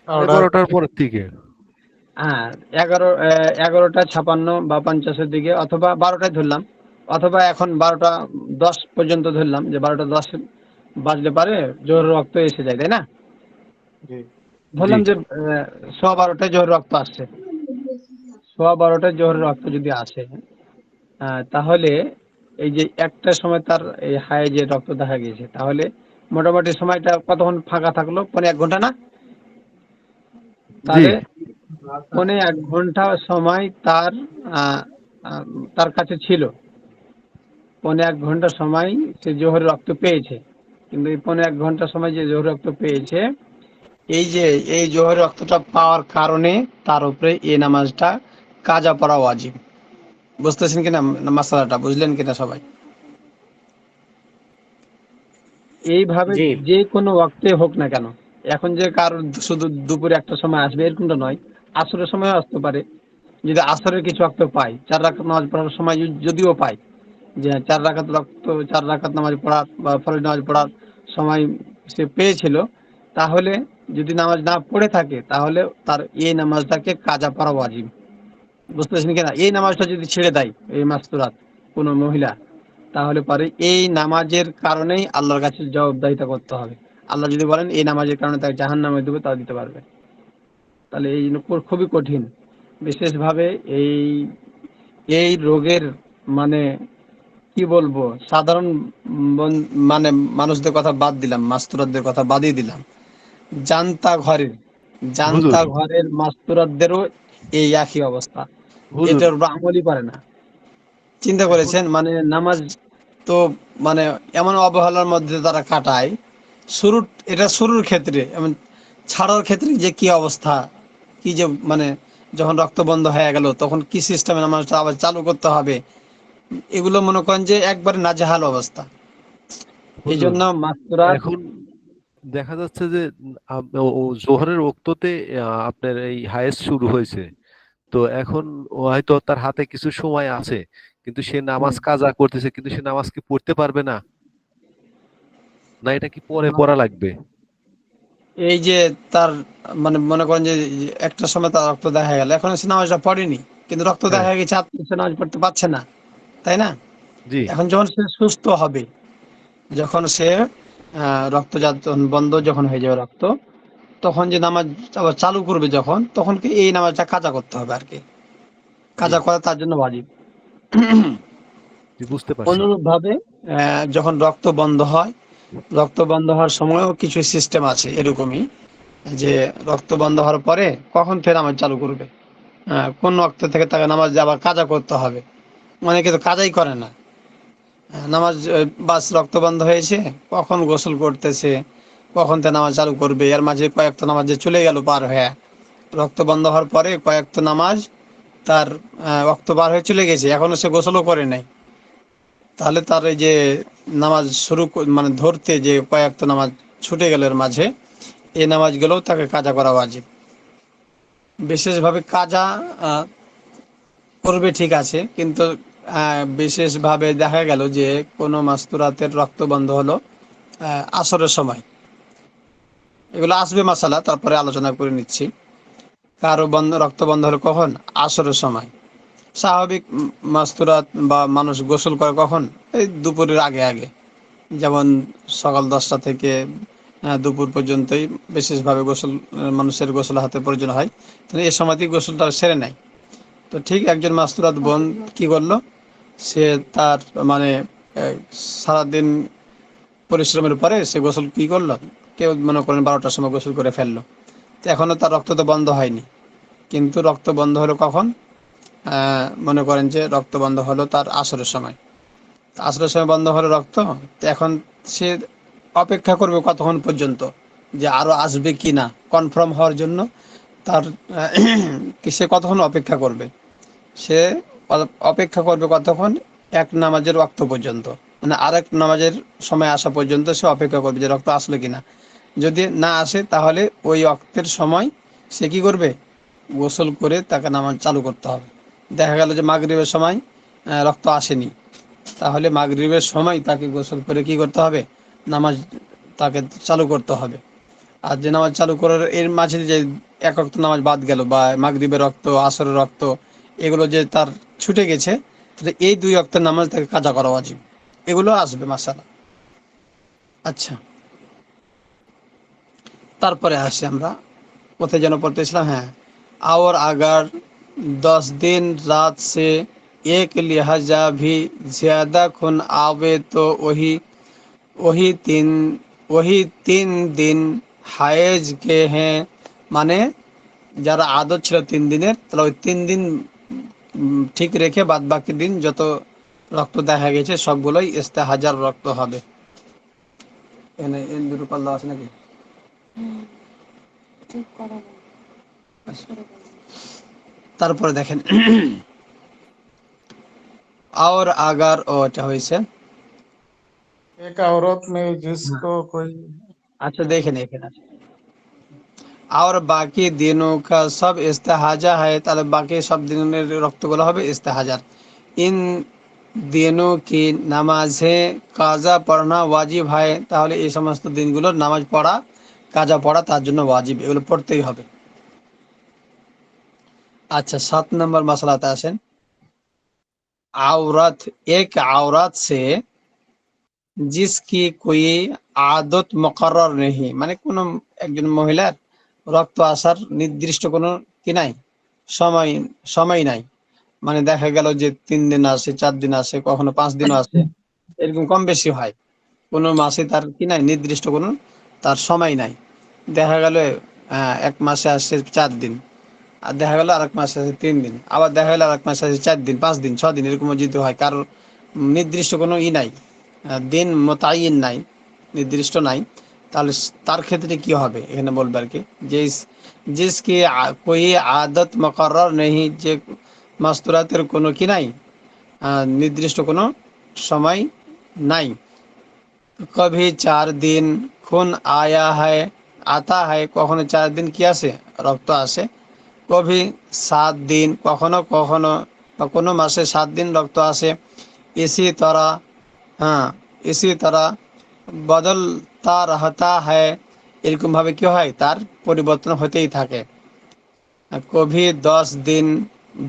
11টার পরের থেকে। হ্যাঁ, 11টা 56 বা 50-এর দিকে, অথবা 12টায় ধরলাম, অথবা এখন 12টা 10 পর্যন্ত ধরলাম, যে 12টা 10 বাজলে পারে জোহরের রক্ত এসে যায়, তাই না? জি জি ধরলাম যে 12:15 জোহরের রক্ত আসছে, 12:15 জোহরের রক্ত যদি আসে, তাহলে এই যে একটার সময় তার এই হাইজের রক্ত দেখা গিয়েছে, তাহলে মোটামুটি সময়টা কতক্ষণ ফাঁকা থাকলো? 1.5 ঘন্টা না? জি তাহলে 1.5 ঘন্টা সময় তার আহ, আহ, তার কাছে ছিল। 1.5 ঘন্টা সময় সে জোহরের রক্ত পেয়েছে, কিন্তু এই 1.5 ঘন্টা সময় যে জোহর রক্ত পেয়েছে, এই যে এই জোহর রক্তটা পাওয়ার কারণে তার উপরে এই নামাজটা কাজা পড়া ওয়াজিব। বুঝতেছেন কিনা মাসালাটা? বুঝলেন কিনা সবাই? এইভাবে জি যে কোনো ওয়াক্তে হোক না কেন, এখন যে কারোর শুধু দুপুরে একটা সময় আসবে এরকমটা নয়, আসরের সময় আসতে পারে। যদি আসরের কিছু ওয়াক্ত পাই, 4 রাকাত নামাজ পড়ার সময় যদিও পাই যে 4 রাকাত রক্ত, 4 রাকাত নামাজ পড়ার বা ফরজ নামাজ পড়ার সময় সে পেয়েছিল, তাহলে যদি নামাজ না পড়ে থাকে, তাহলে তার এই নামাজটাকে কাজা পড়া ওয়াজিব। বুঝতেছেন কিনা? এই নামাজটা যদি ছেড়ে দেয় এই মাস্তুরাত কোনো মহিলা, তাহলে পরে এই নামাজের কারণেই আল্লাহর কাছে জবাবদিহিতা করতে হবে। আল্লাহ যদি বলেন এই নামাজের কারণে তাকে জাহান্নামে দেবে, তাও দিতে পারবে। তাহলে এই জন্য খুবই কঠিন। বিশেষভাবে এই এই রোগের মানে কি বলবো, সাধারণ মানে মানুষদের কথা বাদ দিলাম, মাস্তুরাতদের কথা বাদই দিলাম, জান্তা ঘরের হুজুর, জান্তা ঘরের মাস্তুরাতদেরও এই একই অবস্থা। হুজুর এটার উপর আমলই পারে না। চিন্তা এখন করেছেন মানে নামাজ তো মানে এমন অবহেলার মধ্যে তারা কাটায়, শুরু এটা শুরুর ক্ষেত্রে, এমন ছাড়ার ক্ষেত্রে যে কি অবস্থা, কি যে মানে যখন রক্ত বন্ধ হয়ে গেল তখন কি সিস্টেমে নামাজটা আবার চালু করতে হবে, এগুলো মনে করেন যে একবারে নাজেহাল অবস্থা। এই হুজুর জন্য মাস্তুরাত এখন দেখা যাচ্ছে যে ও জোহরের ওক্ততে আপনার এই হায়েস শুরু হয়েছে। তো এখন ও হয়তো তার হাতে কিছু সময় আছে, কিন্তু সে নামাজ কাজা করতেছে, কিন্তু সে নামাজ কি পড়তে পারবে না? না এটা কি পরে পড়া লাগবে? এই যে তার মানে মনে করেন যে একটা সময় তার রক্ত দেখা গেল, এখন সে নামাজটা পড়েনি, কিন্তু রক্ত হ্যাঁ। দেখা গেছে, সে নামাজ পড়তে পারছে না, তাই না? জি এখন যখন সে সুস্থ হবে, যখন সে রক্তজাত বন্ধ যখন হয়ে যাবে রক্ত, তখন যে নামাজ আবার চালু করবে যখন, তখন কি এই নামাজটা কাজা করতে হবে আর কি। জি কাজা করা তার জন্য ওয়াজিব। জি বুঝতে পারছি। অনুরূপ ভাবে যখন রক্ত বন্ধ হয়, রক্ত বন্ধ হওয়ার সময়ও কিছু সিস্টেম আছে এরকমই, যে রক্ত বন্ধ হওয়ার পরে কখন ফের নামাজ চালু করবে, কোন রক্ত থেকে তাকে নামাজ আবার কাজা করতে হবে। অনেকে তো কাজাই করে না, নামাজ বাস রক্ত বন্ধ হয়েছে, কখন গোসল করতেছে, কখন তে নামাজ চালু করবে, এর মাঝে কয়েকটা নামাজ যে চলে গেল পার হয়ে, রক্ত বন্ধ হওয়ার পরে কয়েকটা নামাজ তার রক্ত বার হয়ে চলে গেছে, এখনো সে গোসলও করে নাই, তাহলে তার এই যে নামাজ শুরু মানে ধরতে যে কয়েকটা নামাজ ছুটে গেল এর মাঝে, এই নামাজগুলোও তাকে কাজা করা উচিত। বিশেষভাবে কাজা করবে ঠিক আছে, কিন্তু বিশেষভাবে দেখা গেল যে কোনো মাস্তুরাতের রক্ত বন্ধ হলো আসরের সময়, এগুলো আসবে মাসালা, তারপরে আলোচনা করে নিচ্ছি। কারো রক্ত বন্ধ হলো কখন? আসরের সময়। স্বাভাবিক মাস্তুরাত বা মানুষ গোসল করে কখন? এই দুপুরের আগে আগে, যেমন সকাল 10টা থেকে দুপুর পর্যন্তই বিশেষভাবে গোসল, মানুষের গোসল হাতে প্রয়োজন হয়, তো এই সময়তেই গোসলটা সেরে নেয়। তো ঠিক একজন মাস্তুরাত বোন কি করলো, সে তার মানে সারাদিন পরিশ্রমের পরে সে গোসল কি করলো, কেউ মনে করেন 12টার সময় গোসল করে ফেললো, তো এখনো তার রক্ত তো বন্ধ হয়নি, কিন্তু রক্ত বন্ধ হলো কখন? মনে করেন যে রক্ত বন্ধ হলো তার আসরের সময়। আসরের সময় বন্ধ হলো রক্ত, তো এখন সে অপেক্ষা করবে কতক্ষণ পর্যন্ত, যে আরো আসবে কি না কনফার্ম হওয়ার জন্য তার সে কতক্ষণ অপেক্ষা করবে। সে অপেক্ষা করবে কতক্ষণ? এক নামাজের ওয়াক্ত পর্যন্ত, মানে আরেক নামাজের সময় আসা পর্যন্ত সে অপেক্ষা করবে যে রক্ত আসলো কিনা। যদি না আসে তাহলে ওই ওয়াক্তের সময় সে কি করবে? গোসল করে তাকে নামাজ চালু করতে হবে। দেখা গেল যে মাগরিবের সময় রক্ত আসেনি, তাহলে মাগরিবের সময় তাকে গোসল করে কি করতে হবে? নামাজ তাকে চালু করতে হবে। আর যে নামাজ চালু করার এর মাঝে যে এক ওয়াক্ত নামাজ বাদ গেল, বা মাগরিবের রক্ত, আসরের রক্ত, এগুলো যে তার ছুটে গেছে, তাহলে এই 2 ওয়াক্তের নামাজ তাকে কাজা করা উচিত। এগুলো আসবে মাসালা। আচ্ছা, তারপরে আসি আমরা কোথায় যেন পড়তেছিলাম, হ্যাঁ। और अगर 10 दिन रात से एक लिहाजा भी ज्यादा खून आवे तो वही तीन वही 3 दिन হায়েজ কে হ্যাঁ, মানে যারা আদত ছিল 3 দিনের, তাহলে ওই 3 দিন ঠিক রেখে বাদ বাকি দিন যত রক্ত দেখা গেছে সবগুলোই ইস্তেহাজার রক্ত হবে। এখানে দুটো পাল্লা আছে নাকি? তারপরে দেখেন और अगर ওটা হয়েছে। एक औरत में जिसको कोई अच्छा देखें एखाনে और बाकी दिनों का सब इस्तेहाजा है, তাহলে বাকি সব দিনের রক্তগুলো হবে ইস্তেহাজার। इन দিনों की নামাজে কাজা পড়না ওয়াজিব হয়, তাহলে এই সমস্ত দিনগুলোর নামাজ পড়া, কাজা পড়া তার জন্য ওয়াজিব, এগুলো পড়তেই হবে। আচ্ছা, 7 নম্বর মাসলাতে আসেন। আওরাত, এক আওরাত সে जिसकी कोई आदत मुकर्रर नहीं, মানে কোন একজন মহিলার রক্ত আসার নির্দিষ্ট কোনো কি নাই, সময় সময় নাই। মানে দেখা গেল যে 3 দিন আসে, 4 দিন আসে, কখনো 5 দিনও আসে, এরকম কম বেশি হয়। কোনো মাসে তার কি নাই, নির্দিষ্ট কোনো তার সময় নাই। দেখা গেল এক মাসে আসে 4 দিন, আর দেখা গেল আরেক মাসে আসে 3 দিন, আবার দেখা গেল আরেক মাসে আসে 4 দিন, 5 দিন, 6 দিন, এরকম যদি হয়, কারোর নির্দিষ্ট কোনো নাই, দিন মোতায়েন নাই, নির্দিষ্ট নাই, তাহলে তার ক্ষেত্রে কি হবে এখানে বলবে আর কি, যে জিসকি কোই আদত মুকর্রর নেই, যে মাস্তুরাতের কোনো কি নাই, নির্দিষ্ট কোনো সময় নাই। কভি 4 দিন খুন আয়া হয়, আতা হয়, কখনো 4 দিন কি আসে, রক্ত আসে। কভি 7 দিন, কখনো কখনো বা কোনো মাসে 7 দিন রক্ত আসে। इसी तरह, হ্যাঁ, इसी तरह বদলতা রহতা হ্যায়, এরকম ভাবে কি হয়, তার পরিবর্তন হতেই থাকে। কভি 10 দিন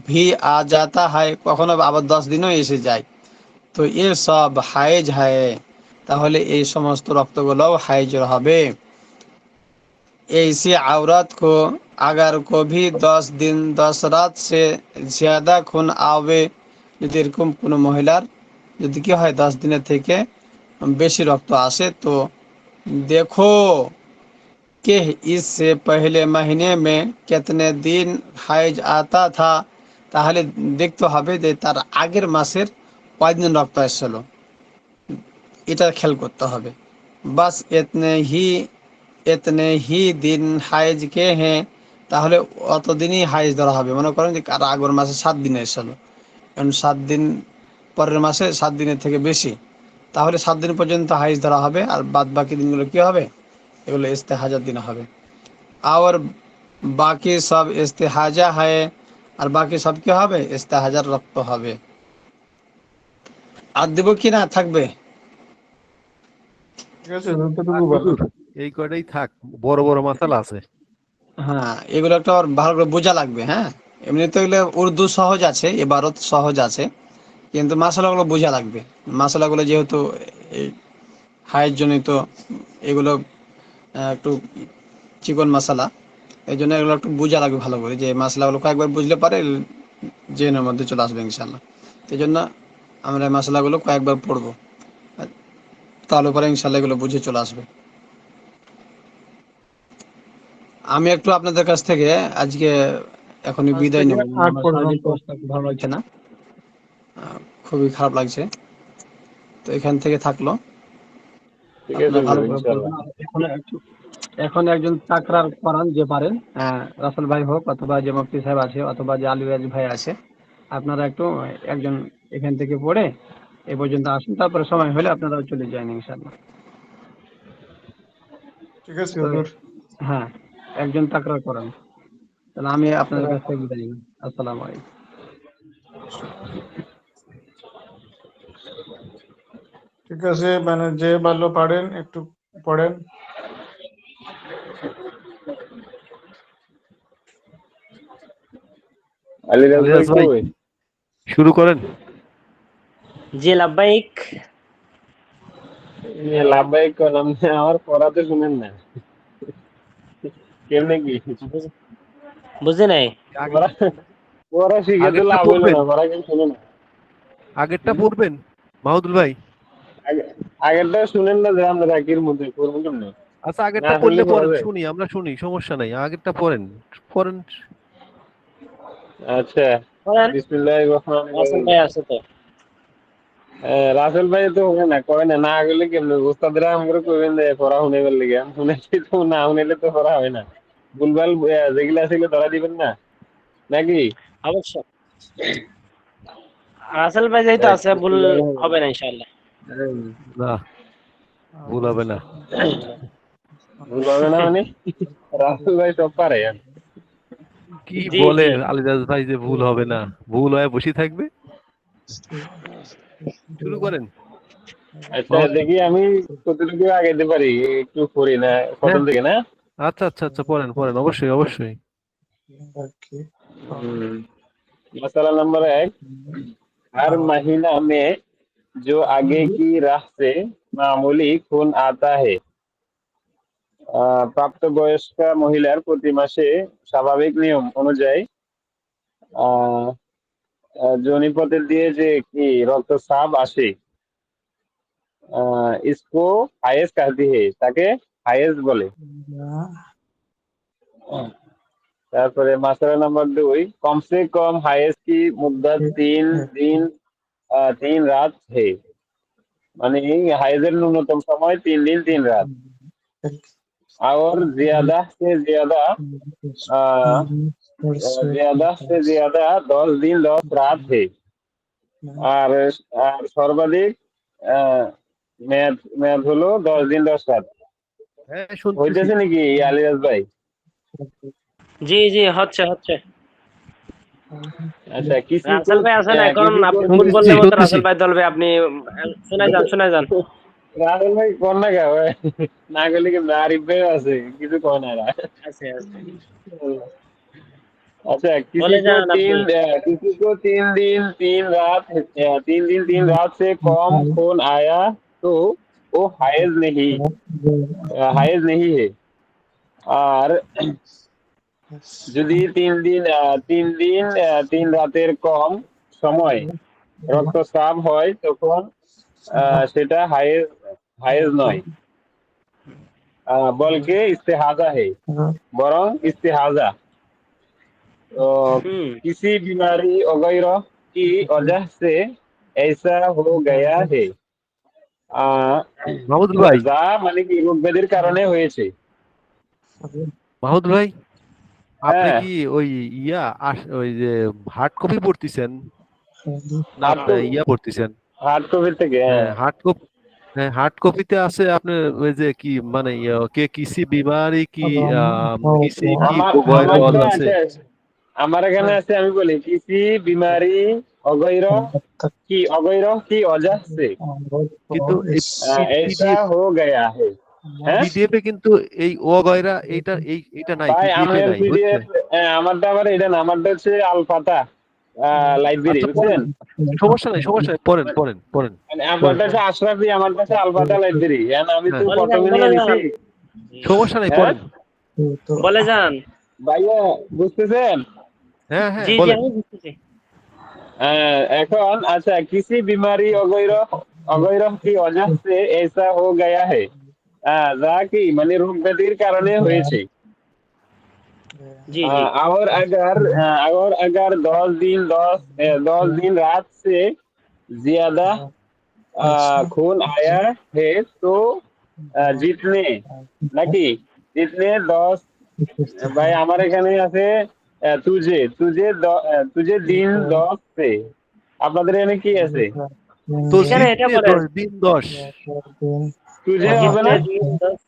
ভি আ যাতা হয়, কখনো আবার 10 দিনও এসে যায়। তো এ সব হায়েজ হয়, তাহলে এই সমস্ত রক্তগুলোও হায়েজ হবে। ऐसी औरत को अगर कभी 10 दिन 10 रात से ज्यादा खून आवे, যদি এরকম কোনো মহিলার যদি কি হয় 10 দিনের থেকে বেশি রক্ত আসে, তো देखो कि इससे पहले महीने में कितने दिन হাইজ आता था, তাহলে দেখতে হবে যে তার আগের মাসের কয়দিন রক্ত আসছিল, এটা খেয়াল করতে হবে। বাস এতনে হি দিন হাইজ কে হ্যাঁ, তাহলে অতদিনই হাইজ ধরা হবে। মনে করেন যে আর আগের মাসে 7 দিন এসেছিল, কারণ 7 দিন পরের মাসে 7 দিনের থেকে বেশি, তাহলে 7 দিন পর্যন্ত হাইজ ধরা হবে, আর বাদ বাকি দিনগুলো কি হবে, এগুলো ইস্তেহাজার দিন হবে। আর বাকি সব ইস্তেহাজা হয়, আর বাকি সব কি হবে, ইস্তেহাজার রক্ত হবে। আর দেবো কি না থাকবে? ঠিক আছে, যতটুকু বলেন। এই কয়টাই থাক, বড় বড় মাসালা আছে। হ্যাঁ, এগুলো একটা আবার ভালো করে বোঝা লাগবে। হ্যাঁ, এমনিতে এগুলো উর্দু সহজ আছে, ইবারত সহজ আছে, কিন্তু মশলাগুলো বোঝা লাগবে। মশলাগুলো যেহেতু এই হায়ের জনিত, এগুলো একটু চিকন মশলা, এই জন্য এগুলো একটু বোঝা লাগবে ভালো করে, যে মশলাগুলো কয়েকবার বুঝলে পারে জেনের মধ্যে চলে আসবে ইনশাল্লাহ। এই জন্য আমরা এই মশলাগুলো কয়েকবার পড়বো, তাহলে পরে ইনশাল্লাহ এগুলো বুঝে চলে আসবে। আমি একটু আপনাদের কাছ থেকে আজকে এখনই আজ বিদায় থেকে নেব। 8 আমার শারীরিক পর্যন্ত। অবস্থা খুব ভালো লাগছে না, খুবই খারাপ লাগছে। তো এখান থেকে থাকলো, ঠিক আছে আপনারা ভালো হুজুর, করে ইনশাআল্লাহ। পড়বেন। আর এখন একজন তাকরার করান যে পারেন, রাসেল ভাই হোক অথবা যে মুফতি সাহেব আছে অথবা যে আলী ভাই আছে, আপনারা একটু একজন এখান থেকে পড়ে এ পর্যন্ত আসুন, তারপরে সময় হলে আপনারা চলে যান ইনশাআল্লাহ। ঠিক আছে তো হুজুর। হ্যাঁ, একজন তাকরার করান। তাহলে আমি আপনাদের কাছ থেকে বিদায় নিলাম। আসসালামু আলাইকুম। ঠিক আছে, মানে যে ভালো পারেন একটু পড়েন। আলিরাজ ভাই আলিরাজ ভাই কই? শুরু করেন। জি লাব্বাইক। লাভবাই কলাম, আমার পড়াতে শুনেন না কেমনে কি বুঝ- বুঝি নাই। আগে পড়া, পড়া শিখে তো আগেরটা লাভ হইলো পড়বেন, না, পড়া কেউ শুনে না। আগেরটা পড়বেন মাহমুদুল ভাই। আগেরটা শুনেন না যে আমরা রাকির মধ্যে করবো কেমনে? আচ্ছা, না আগেরটা শুনলে পড়লে পড়া পড়েন, যায়। শুনি, আমরা শুনি, সমস্যা নাই, আগেরটা পড়েন, পড়েন। আচ্ছা, বলেন। বিসমিল্লাহির রহমানির রাসেল রহিম। ভাই আছে তো? রাসেল ভাই তো হয় না, কয় না, না গেলে কেমনে? উস্তাদরা আমরা কইবেন যে পড়া শুনে গেল লিগে, শুনেছি তো, না শুনেলে তো পড়া হয় না। ভুলভাল যেগুলা ছিল ধরা দিবেন না নাকি? অবশ্যই। রাসেল ভাই যেহেতু আছে, ভুল হবে না ইনশাআল্লাহ। না, ভুল হবে না। ভুল হবে না মানে? রাসেল ভাই সব পারে। কি জি জি। বলেন আলিরাজ ভাই যে ভুল হবে না? ভুল হয়ে বসে থাকবে। শুরু করেন। আচ্ছা, দেখি আমি কতটুকু আগাইতে পারি, একটু করি না হ্যাঁ, প্রথম থেকে না। আচ্ছা আচ্ছা আচ্ছা, পড়েন পড়েন, অবশ্যই অবশ্যই। मसाला नंबर 1, हर महीना में जो आगे की राह से मामूली खून आता है। প্রাপ্তবয়স্ক মহিলার প্রতি মাসে স্বাভাবিক নিয়ম অনুযায়ী আহ, যোনিপথের দিয়ে যে কি রক্তস্রাব আসে, इसको हाइज कहती है, তাকে হায়েজ বলে। তারপরে মাসালা নাম্বার 2, कम से कम हाइज की मुद्दत 3 दिन 3 रात है, মানে হাইজের न्यूनतम समय 3 दिन 3 रात। और ज्यादा से ज्यादा 10 दिन 10 रात है। আর আর সর্বাধিক আহ, মেয়াদ মেয়াদ হলো 10 দিন 10 রাত। হ্যাঁ, শুনতেছি। হইতেছে নাকি আলিরাজ ভাই? জি জি, হচ্ছে হচ্ছে। আচ্ছা, রাসেল ভাই আছেন এখন, किसी को আপনি ভুল শুনতেছি বললে মতো শুনতেছি। রাসেল ভাই দলবে, আপনি শোনাই যান শোনাই যান। রাহুল ভাই কোন না গা ভাই, না গেলে কি আরিফ ভাই আছে কিছু কয় না এরা। আছে আছে। अच्छा, বলে যান আপনি। किसी को 3 दिन 3 रात 3 दिन 3 रात से कम खून आया तो वो हाइज नहीं है। আর যদি 3 দিন 3 রাতের কম সময় রক্তস্রাব হয় তখন সেটা হাইজ হাইজ নয়, বলকে ইস্তেহাজা है, বরং ইস্তেহাজা। तो হুম। किसी बीमारी वगैरह की वजह से ऐसा हो गया है, আহ, মাহমুদুল ভাই, যা মানে কি রোগ ব্যাধির কারণে হয়েছে। মাহমুদুল ভাই, আপনি হ্যাঁ, কি ওই ওই যে হার্ড কপি পড়তেছেন না হার্ড আপনার ইয়া পড়তেছেন? হার্ড কপি থেকে, হ্যাঁ, হ্যাঁ। Hard copy. হ্যাঁ, হার্ড কপিতে আছে আপনার ওই যে কি মানে কে কিসি বিমারি কি কিসি কি আমার গয়রওয়াজ আমারটা আছে। আছে, আমার এখানে হ্যাঁ আছে, আমি বলি किसी बीमारी अगैर की वजह से কিন্তু ऐसा हो गया है হ্যাঁ পিডিএফ এ কিন্তু এই অগয়রা এইটা নাই, ভাই পিডিএফ এ আমার নাই, পিডিএফ বুঝছেন? আমারটা আবার এটা না আমারটা হচ্ছে আলফাতা লাইব্রেরি আচ্ছা বুঝছেন সমস্যা নাই, সমস্যা নাই, পড়েন পড়েন পড়েন মানে আপনারটা হচ্ছে আশরাফি আমারটা হচ্ছে আলফাতা লাইব্রেরি আমি তো হ্যাঁ। প্রথমে বলে নিয়ে যান, নিছি সমস্যা নাই, হ্যাঁ পড়েন। বলে যান। ভাইয়া বুঝতেছেন হ্যাঁ হ্যাঁ জি জি বলেন। আমি বুঝতেছি। এখন আচ্ছা किसी बीमारी वगैरह की वजह से ऐसा हो गया है যা কি মানে রোগ ব্যাধির কারণে হয়েছে জি জি और अगर 10 दिन रात से ज्यादा खून आया है तो जितने নাকি जितने 10 ভাই আমার এখানে আছে तुझे दिन 10 से আপনাদের এখানে কি আছে তো এখানে এটা জিতনে বলেন। 10 দিন 10, तुझे হবে জিতনে না দিন 10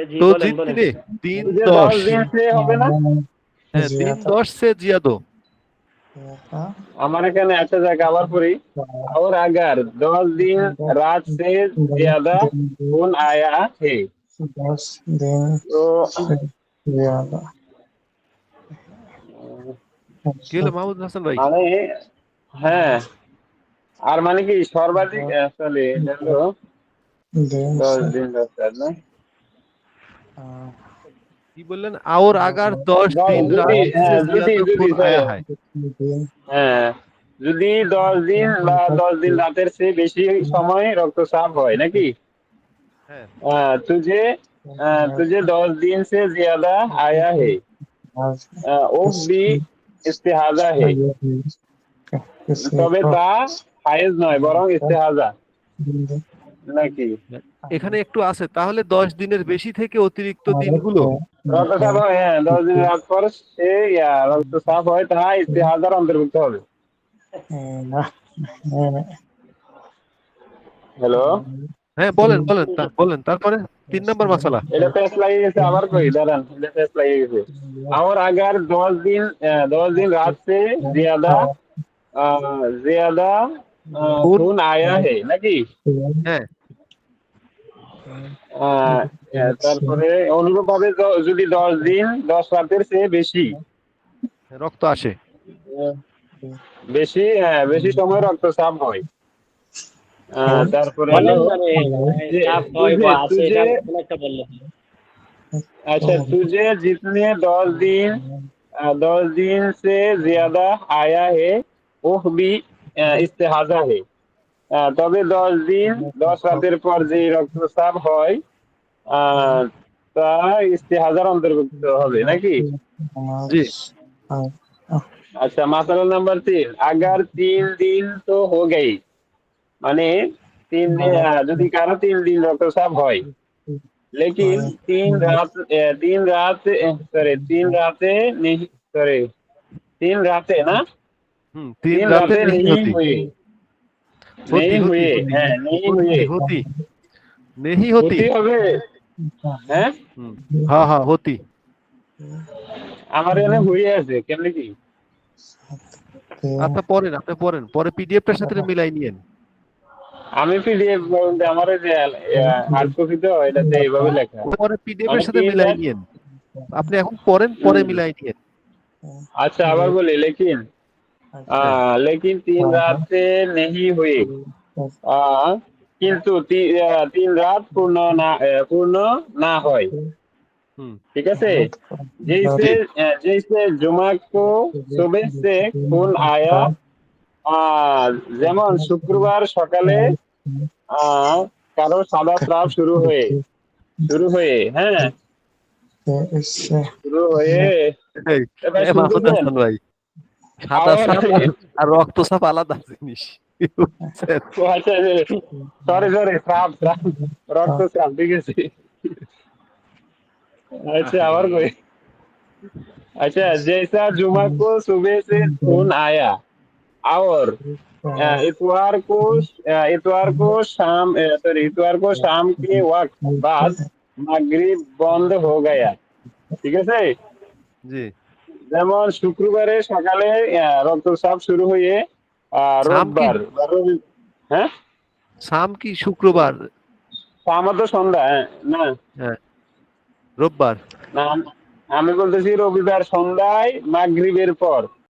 জি তো বলেন বলেন। জিতনে দিন तुझे 10, 10 दिन से হবে না হ্যাঁ দিন 10 से जियादो। আমার এখানে আচ্ছা যাক আবার পড়ি और अगर 10 दिन रात से ज्यादा खून आया है तो কি হলো মাহমুদ হাসান ভাই? মানে হ্যাঁ আর মানে কি সর্বাধিক আসলে হলো 10 दिन 10 রাত না কি বললেন? और अगर 10 दिन रात से ज्यादा खून आया है। হ্যাঁ যদি 10 দিন বা 10 দিন রাতের চেয়ে বেশি সময় রক্তচাপ হয় নাকি হ্যাঁ तुझे तुझे 10 दिन से ज्यादा आया है वो भी इस्तेहाजा है তবে তা হায়েজ নয় বরং ইস্তেহাজা নাকি এখানে একটু আছে, তাহলে 10 দিনের বেশি থেকে অতিরিক্ত দিনগুলো রক্তচাপ হয় 10 দিন রাত পর সে রক্তচাপ হয় তা ইস্তেহাজার অন্তর্ভুক্ত হবে হ্যালো হ্যাঁ বলেন বলেন বলেন তারপরে 3 নম্বর মাসালা। এটা পেস লাগিয়ে গেছে আবার কই দাঁড়ান এটা পেস লাগিয়ে গেছে और अगर 10 दिन रात से ज्यादा ज्यादा खून आया है নাকি হ্যাঁ তারপরে অনুরূপভাবে যদি 10 দিন 10 রাতের চেয়ে বেশি রক্ত আসে, বেশি সময় রক্তচাপ হয় তারপরে বলেন হলো মানে যে চাপ হয় বা আছে तुझे এটা কোন একটা বললেন। अच्छा तुझे जितने 10 दिन से ज्यादा आया है वो भी इस्तेहाजा है তবে 10 দিন 10 রাতের পর যে রক্তচাপ হয় তা ইস্তেহাজার অন্তর্ভুক্ত হবে নাকি জি अच्छा मसला नंबर 3 अगर 3 दिन तो हो गई মানে 3 दिन যদি কারো 3 দিন রক্তচাপ হয় लेकिन 3 रातें नहीं सॉरी 3 रातें ना 3 3 রাতে रातें नहीं नहीं होती, हुई होती नहीं होती हुए होती हैं नहीं हुए होती नहीं होती। होती হবে হ্যাঁ हाँ हाँ होती। আমার এখানে হয়ে আছে কেমনে কি আচ্ছা পড়েন, আপনি পড়েন, পরে পিডিএফটার সাথে মিলাই নিয়েন। আমি পিডিএফ বলতে আমার যে হার্ড কপি তো এটাতে এইভাবে লেখা পরে পিডিএফ মানে এর সাথে কি মিলাই নিয়েন, আপনি এখন পড়েন, পরে মিলাই নিয়েন। अच्छा আবার বলি लेकिन 3 रातें नहीं हुई কিন্তু 3 रात পূর্ণ না হয় ঠিক আছে जैसे जुमा को सुबह से खून आया যেমন শুক্রবার সকালে কারো সাদা স্রাব শুরু হয়ে হ্যাঁ শুরু হয়ে এই, এবার এ মাহমুদ শুনতেছেন হাসান ভাই, সাদা সাপ আর রক্তচাপ আলাদা জিনিস। সরি স্রাব রক্তস্রাব ঠিক আছে अच्छा और कोई अच्छा जैसा जुमा को सुबह से खून आया और इतवार को शाम के वक्त बाद मागरिब बंद हो गया ঠিক আছে জি যেমন শুক্রবারে সকালে রক্তচাপ শুরু হয়ে শাম কি রোববার বা হ্যাঁ শাম কি শুক্রবার? আমার তো সন্ধ্যা, না হ্যাঁ, রোববার। না আমি বলতেছি রবিবার সন্ধ্যায় মাগরিবের পর।